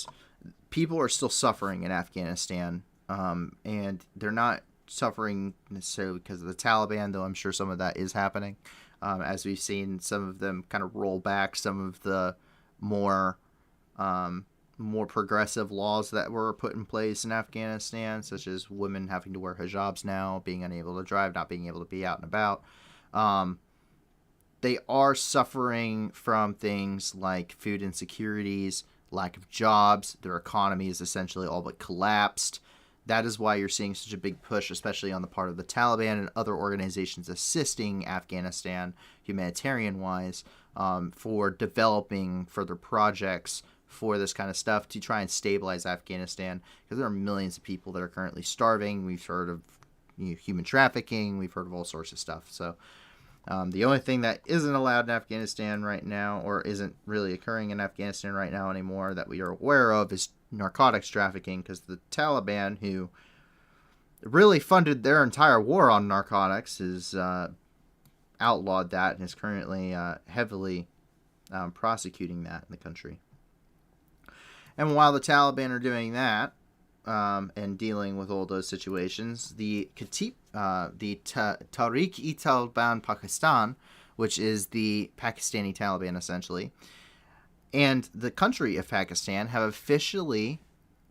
people are still suffering in Afghanistan. And they're not suffering necessarily because of the Taliban, though I'm sure some of that is happening, as we've seen some of them kind of roll back some of the more progressive laws that were put in place in Afghanistan, such as women having to wear hijabs now, being unable to drive, not being able to be out and about. They are suffering from things like food insecurities, lack of jobs. Their economy is essentially all but collapsed. That is why you're seeing such a big push, especially on the part of the Taliban and other organizations assisting Afghanistan humanitarian-wise, for developing further projects for this kind of stuff to try and stabilize Afghanistan, because there are millions of people that are currently starving. We've heard of human trafficking. We've heard of all sorts of stuff. So the only thing that isn't allowed in Afghanistan right now, or isn't really occurring in Afghanistan right now anymore that we are aware of, is narcotics trafficking, because the Taliban, who really funded their entire war on narcotics, is outlawed that and is currently heavily prosecuting that in the country. And while the Taliban are doing that and dealing with all those situations, the Tariq-e-Taliban Pakistan, which is the Pakistani Taliban essentially, and the country of Pakistan have officially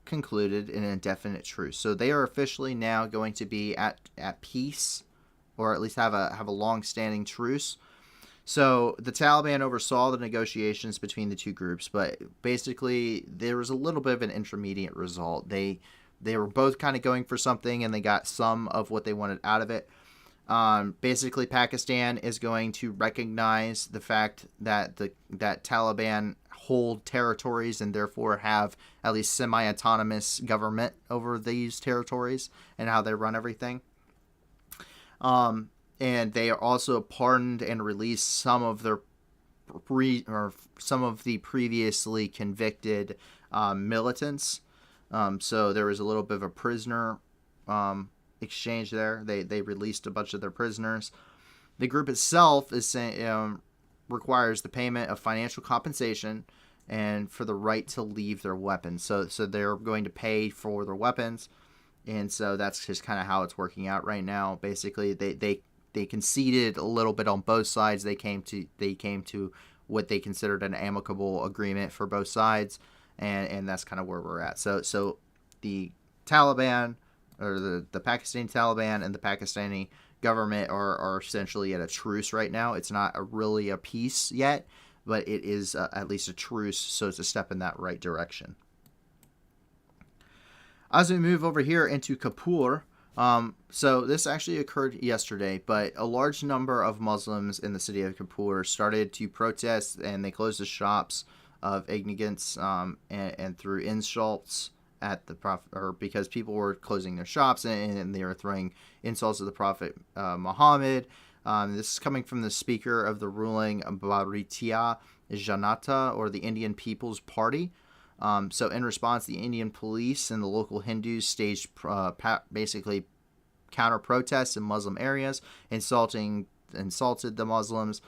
concluded an indefinite truce. So they are officially now going to be at peace, or at least have a long-standing truce. So the Taliban oversaw the negotiations between the two groups, but basically there was a little bit of an intermediate result. They were both kind of going for something, and they got some of what they wanted out of it. Basically, Pakistan is going to recognize the fact that that Taliban hold territories and therefore have at least semi-autonomous government over these territories and how they run everything. And they are also pardoned and released some of the previously convicted militants. So there was a little bit of a prisoner exchange there. They released a bunch of their prisoners. The group itself is requires the payment of financial compensation and for the right to leave their weapons. So they're going to pay for their weapons, and so that's just kind of how it's working out right now. Basically, they conceded a little bit on both sides. They came to what they considered an amicable agreement for both sides, and that's kind of where we're at. So the Taliban, or the Pakistani Taliban, and the Pakistani government are essentially at a truce right now. It's not really a peace yet, but it is at least a truce, so it's a step in that right direction. As we move over here into Kapur, so this actually occurred yesterday, but a large number of Muslims in the city of Kapur started to protest, and they closed the shops of Ignigants and threw insults at the prophet, or because people were closing their shops and they were throwing insults to the prophet Muhammad. This is coming from the speaker of the ruling Bharatiya Janata, or the Indian People's Party. So in response, the Indian police and the local Hindus staged basically counter protests in Muslim areas, insulted the Muslims.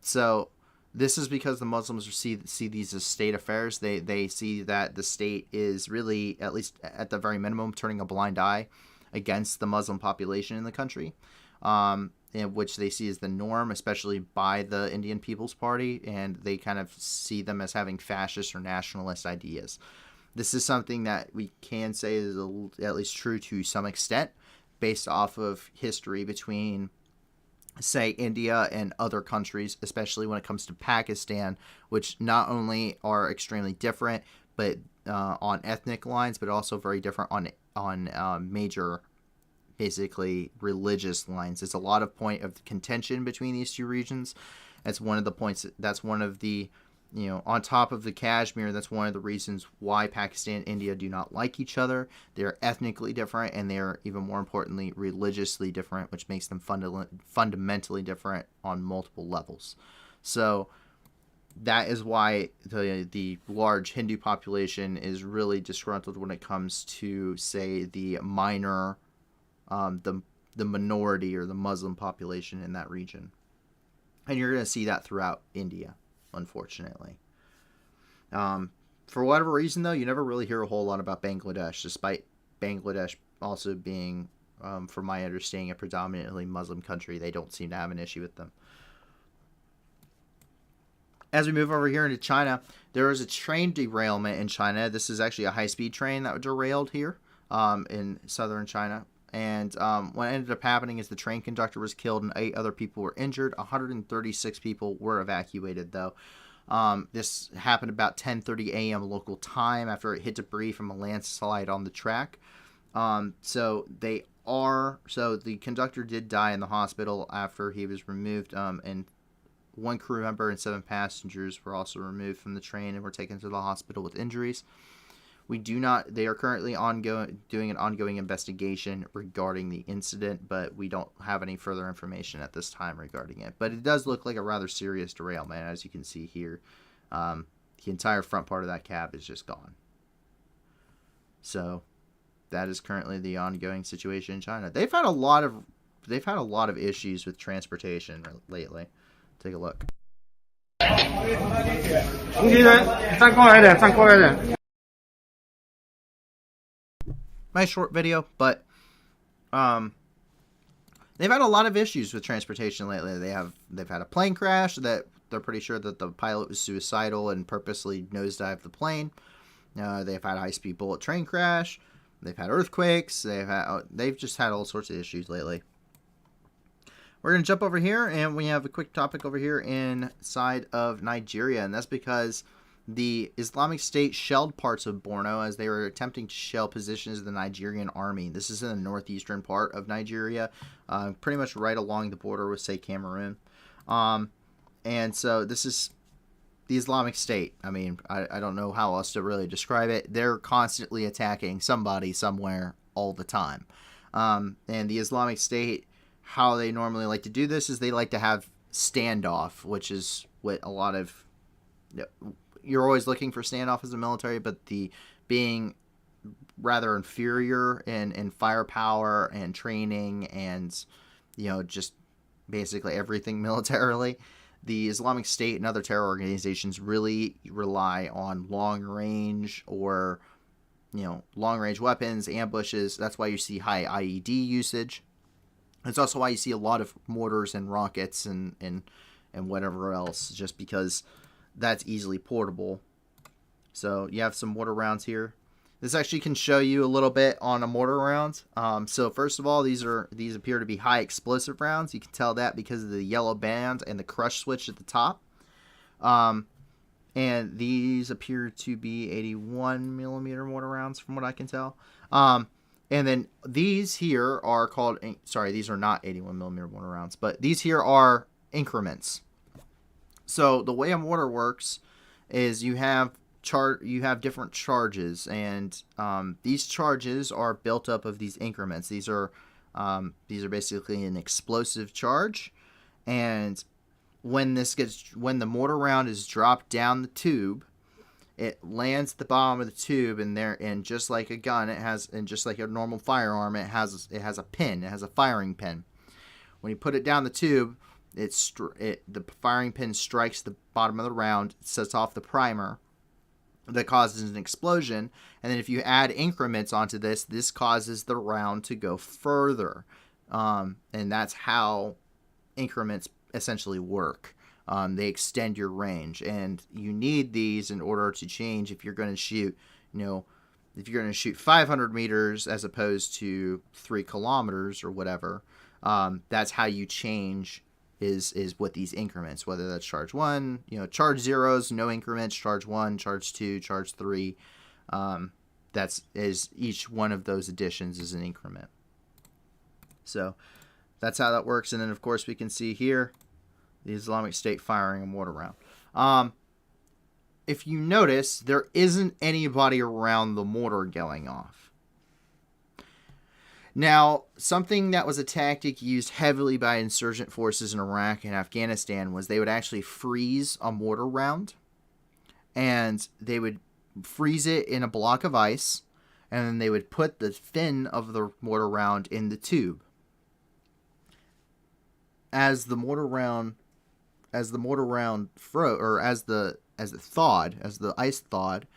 So this is because the Muslims see these as state affairs. They see that the state is really, at least at the very minimum, turning a blind eye against the Muslim population in the country, which they see as the norm, especially by the Indian People's Party, and they kind of see them as having fascist or nationalist ideas. This is something that we can say is at least true to some extent, based off of history between, say, India and other countries, especially when it comes to Pakistan, which not only are extremely different, but on ethnic lines, but also very different on major, basically, religious lines. There's a lot of point of contention between these two regions. That's one of the points. That's one of the, on top of the Kashmir, that's one of the reasons why Pakistan and India do not like each other. They're ethnically different, and they're, even more importantly, religiously different, which makes them fundamentally different on multiple levels. So that is why the large Hindu population is really disgruntled when it comes to, say, the minor, the minority or the Muslim population in that region. And you're going to see that throughout India, unfortunately. For whatever reason, though, you never really hear a whole lot about Bangladesh, despite Bangladesh also being, from my understanding, a predominantly Muslim country. They don't seem to have an issue with them. As we move over here into China, there was a train derailment in China. This is actually a high-speed train that derailed here in southern China. And what ended up happening is the train conductor was killed and 8 other people were injured. 136 people were evacuated, though. This happened about 10:30 a.m. local time after it hit debris from a landslide on the track. So the conductor did die in the hospital after he was removed, and 1 crew member and 7 passengers were also removed from the train and were taken to the hospital with injuries. They are currently doing an ongoing investigation regarding the incident, but we don't have any further information at this time regarding it. But it does look like a rather serious derailment, as you can see here. The entire front part of that cab is just gone. So that is currently the ongoing situation in China. They've had a lot of issues with transportation lately. Take a look. Nice short video, but they've had a lot of issues with transportation lately. They've had a plane crash that they're pretty sure that the pilot was suicidal and purposely nosedived the plane. They've had a high-speed bullet train crash. They've had earthquakes. They've just had all sorts of issues lately. We're going to jump over here, and we have a quick topic over here inside of Nigeria, and that's because the Islamic State shelled parts of Borno as they were attempting to shell positions of the Nigerian army. This is in the northeastern part of Nigeria, pretty much right along the border with, say, Cameroon. And so this is the Islamic State. I mean, I don't know how else to really describe it. They're constantly attacking somebody somewhere all the time. And the Islamic State, how they normally like to do this is they like to have standoff, which is what a lot of... You're always looking for standoff as a military, but the being rather inferior in firepower and training and, just basically everything militarily, the Islamic State and other terror organizations really rely on long range or, long range weapons, ambushes. That's why you see high IED usage. It's also why you see a lot of mortars and rockets and whatever else, just because that's easily portable. So you have some mortar rounds here. This actually can show you a little bit on a mortar round. So first of all, these appear to be high explosive rounds. You can tell that because of the yellow band and the crush switch at the top. And these appear to be 81 millimeter mortar rounds from what I can tell. And then these here are called, sorry, these are not 81 millimeter mortar rounds, but these here are increments. So the way a mortar works is you have you have different charges, and these charges are built up of these increments. These are basically an explosive charge, and when the mortar round is dropped down the tube, it lands at the bottom of the tube, and just like a gun, and just like a normal firearm, it has a pin. It has a firing pin. When you put it down the tube, the firing pin strikes the bottom of the round, sets off the primer that causes an explosion, and then if you add increments onto this causes the round to go further, and that's how increments essentially work. They extend your range, and you need these in order to change if you're going to shoot, if you're going to shoot 500 meters as opposed to 3 kilometers or whatever. That's how you change is with these increments, whether that's charge 1, charge 0s, no increments, charge 1, charge 2, charge 3. Each one of those additions is an increment. So that's how that works. And then of course we can see here the Islamic State firing a mortar round. If you notice, there isn't anybody around the mortar going off. Now, something that was a tactic used heavily by insurgent forces in Iraq and Afghanistan was they would actually freeze a mortar round, and they would freeze it in a block of ice, and then they would put the fin of the mortar round in the tube. As the ice thawed, it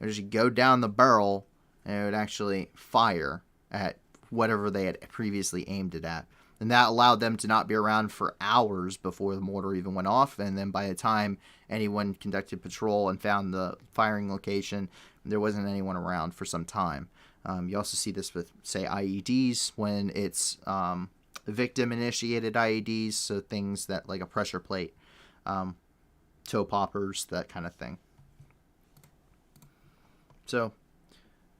would just go down the barrel, and it would actually fire at whatever they had previously aimed it at. And that allowed them to not be around for hours before the mortar even went off. And then by the time anyone conducted patrol and found the firing location, there wasn't anyone around for some time. You also see this with, say, IEDs, when it's victim-initiated IEDs, so things that like a pressure plate, toe poppers, that kind of thing. So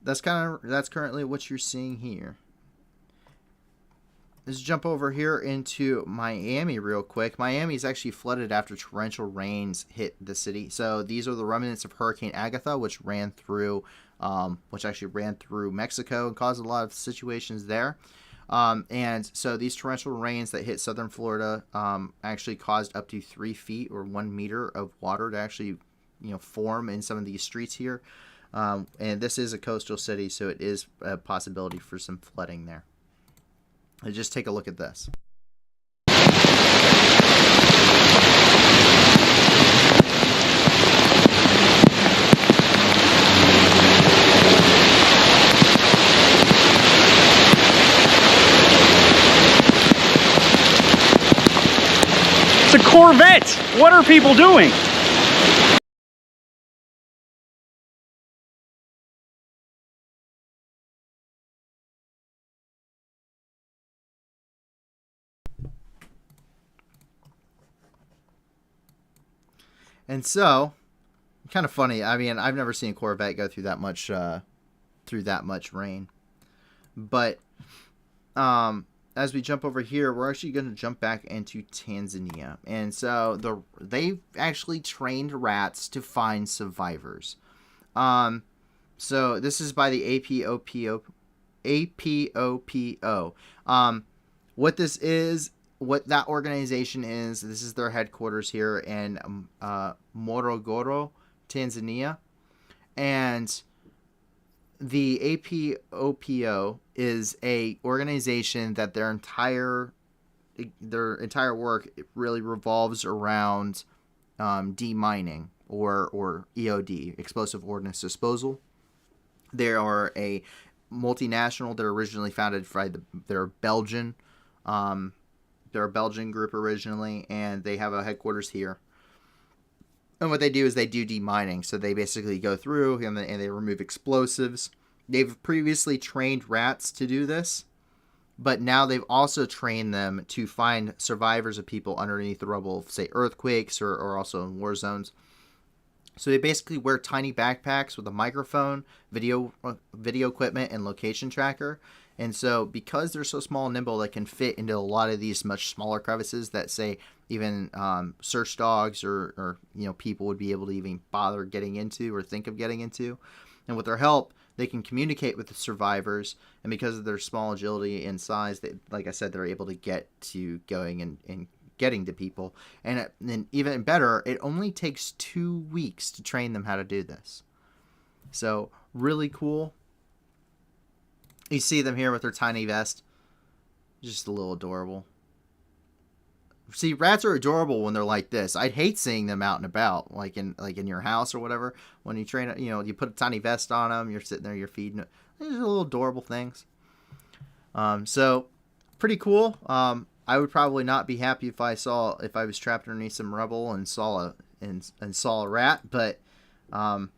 that's currently what you're seeing here. Let's jump over here into Miami real quick. Miami is actually flooded after torrential rains hit the city. So these are the remnants of Hurricane Agatha, which actually ran through Mexico and caused a lot of situations there. And so these torrential rains that hit southern Florida actually caused up to 3 feet or 1 meter of water to actually form in some of these streets here. And this is a coastal city, so it is a possibility for some flooding there. Just take a look at this. It's a Corvette! What are people doing? And so, kind of funny. I mean, I've never seen a Corvette go through that much rain. But as we jump over here, we're actually going to jump back into Tanzania. And so they actually trained rats to find survivors. So this is by the APOPO. What this is, what that organization is, this is their headquarters here in Morogoro, Tanzania. And the APOPO is a organization that their entire work really revolves around demining or EOD, explosive ordnance disposal. They are a multinational. They're originally founded by they're Belgian. They're a Belgian group originally, and they have a headquarters here. And what they do is they do demining. So they basically go through and they remove explosives. They've previously trained rats to do this, but now they've also trained them to find survivors of people underneath the rubble of, say, earthquakes or also in war zones. So they basically wear tiny backpacks with a microphone, video equipment, and location tracker. And so because they're so small and nimble, they can fit into a lot of these much smaller crevices that, say, even search dogs or people would be able to even bother getting into or think of getting into. And with their help, they can communicate with the survivors, and because of their small agility and size, they, like I said, they're able to get to going and getting to people. And even better, it only takes 2 weeks to train them how to do this. So really cool. You see them here with their tiny vest. Just a little adorable. See, rats are adorable when they're like this. I'd hate seeing them out and about, like in your house or whatever. When you train, you put a tiny vest on them. You're sitting there, you're feeding it. These are little adorable things. So pretty cool. I would probably not be happy if I was trapped underneath some rubble and saw a rat. But I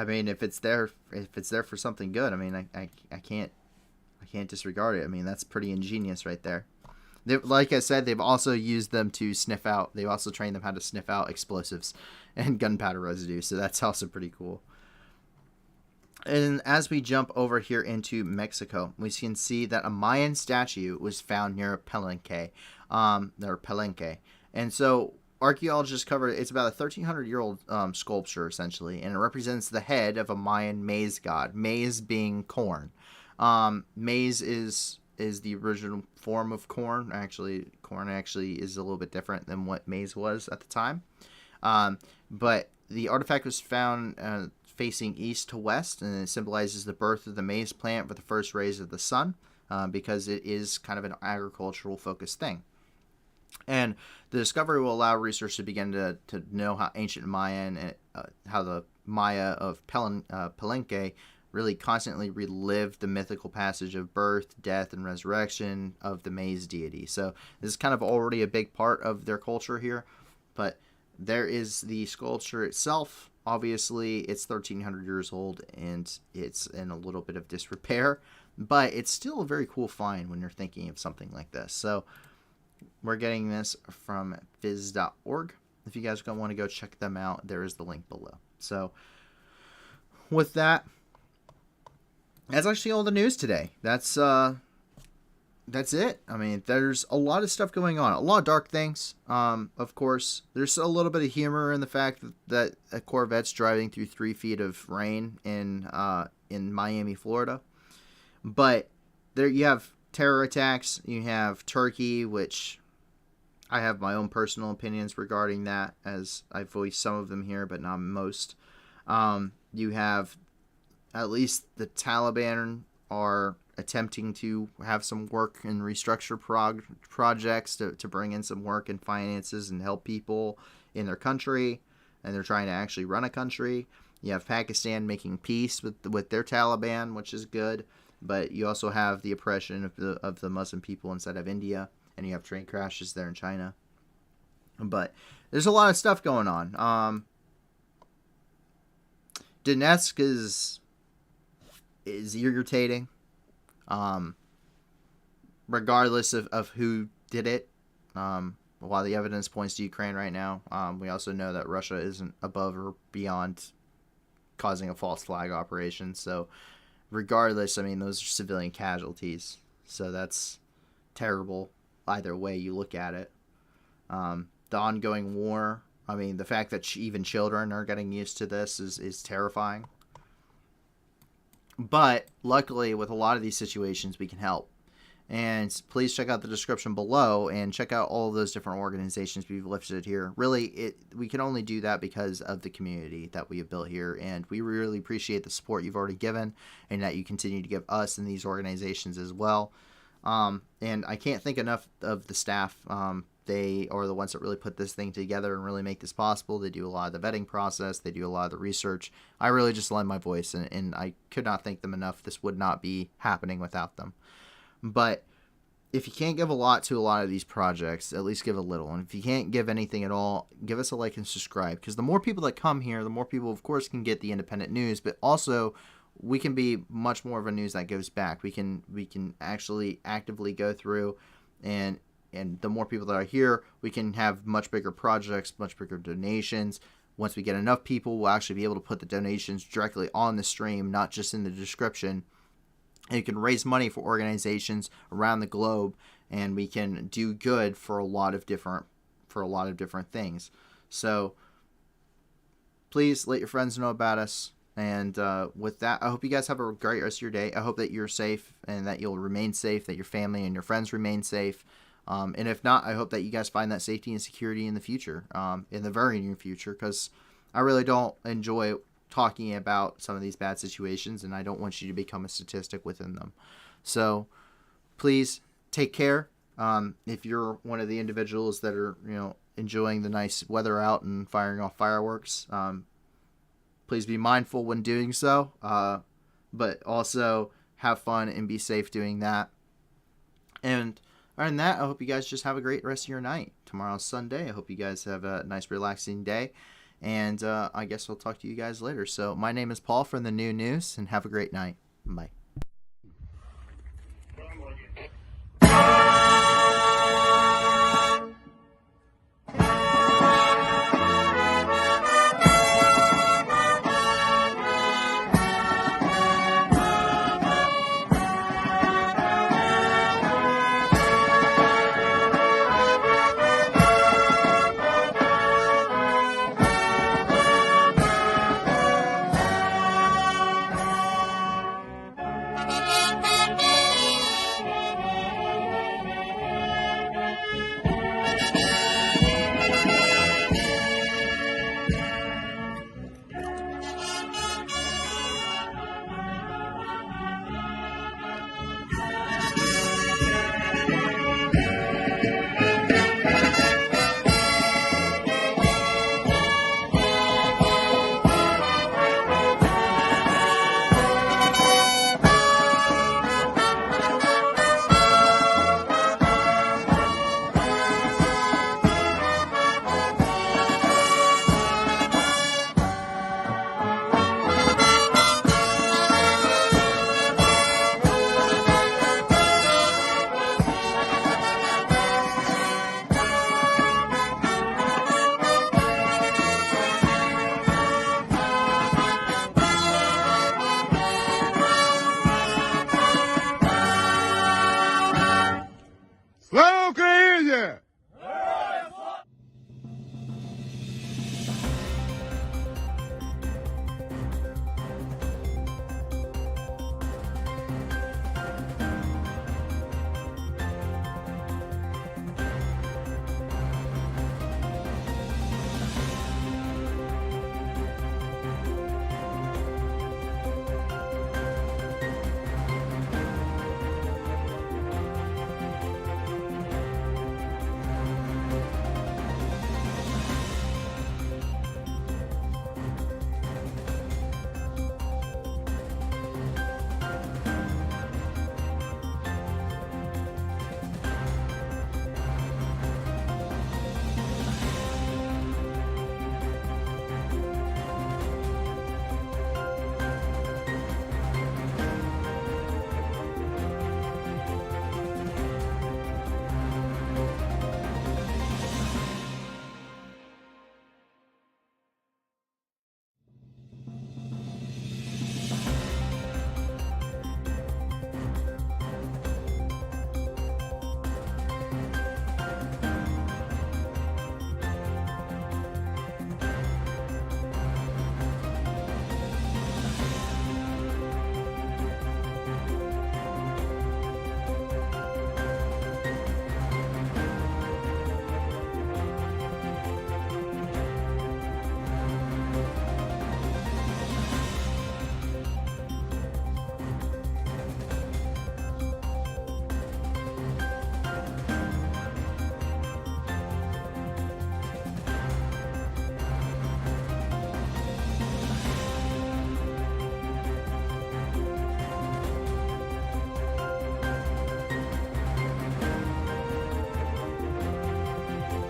mean, if it's there for something good, I mean, I can't disregard it. I mean, that's pretty ingenious right there. Like I said, they've also used them to sniff out. They've also trained them how to sniff out explosives and gunpowder residue. So that's also pretty cool. And as we jump over here into Mexico, we can see that a Mayan statue was found near Palenque. And so archaeologists covered it's about a 1,300-year-old sculpture, essentially, and it represents the head of a Mayan maize god, maize being corn. Maize is the original form of corn. Actually, corn is a little bit different than what maize was at the time. But the artifact was found facing east to west, and it symbolizes the birth of the maize plant with the first rays of the sun, because it is kind of an agricultural focused thing. And the discovery will allow research to begin to know how ancient Mayan and how the Maya of Palenque really constantly relived the mythical passage of birth, death, and resurrection of the maize deity. So this is kind of already a big part of their culture here. But there is the sculpture itself. Obviously, it's 1,300 years old, and it's in a little bit of disrepair. But it's still a very cool find when you're thinking of something like this. So we're getting this from phys.org. If you guys want to go check them out, there is the link below. So with that, that's actually all the news today. That's it. I mean, there's a lot of stuff going on. A lot of dark things. Of course, there's a little bit of humor in the fact that a Corvette's driving through 3 feet of rain in Miami, Florida. But there you have terror attacks. You have Turkey, which I have my own personal opinions regarding that, as I voiced some of them here, but not most. You have at least the Taliban are attempting to have some work and restructure projects to bring in some work and finances and help people in their country, and they're trying to actually run a country. You have Pakistan making peace with their Taliban, which is good, but you also have the oppression of the Muslim people inside of India, and you have train crashes there in China. But there's a lot of stuff going on. DONETSK is irritating, regardless of who did it. While the evidence points to Ukraine right now, we also know that Russia isn't above or beyond causing a false flag operation. So regardless, I mean, those are civilian casualties. So that's terrible either way you look at it. The ongoing war, I mean, the fact that even children are getting used to this is terrifying. But luckily, with a lot of these situations, we can help. And please check out the description below and check out all of those different organizations we've listed here. Really, we can only do that because of the community that we have built here. And we really appreciate the support you've already given and that you continue to give us and these organizations as well. And I can't thank enough of the staff. They are the ones that really put this thing together and really make this possible. They do a lot of the vetting process. They do a lot of the research. I really just lend my voice, and I could not thank them enough. This would not be happening without them. But if you can't give a lot to a lot of these projects, at least give a little. And if you can't give anything at all, give us a like and subscribe. Because the more people that come here, the more people, of course, can get the independent news. But also, we can be much more of a news that gives back. We can actually actively go through, and the more people that are here, we can have much bigger projects, much bigger donations. Once we get enough people, we'll actually be able to put the donations directly on the stream, not just in the description. And you can raise money for organizations around the globe, and we can do good for a lot of different things. So please let your friends know about us. And with that, I hope you guys have a great rest of your day. I hope that you're safe and that you'll remain safe, that your family and your friends remain safe. And if not, I hope that you guys find that safety and security in the future, in the very near future, because I really don't enjoy talking about some of these bad situations, and I don't want you to become a statistic within them. So please take care. If you're one of the individuals that are, enjoying the nice weather out and firing off fireworks, please be mindful when doing so, but also have fun and be safe doing that. And other than that, I hope you guys just have a great rest of your night. Tomorrow's Sunday. I hope you guys have a nice, relaxing day. And I guess I'll talk to you guys later. So my name is Paul from the New News, and have a great night. Bye.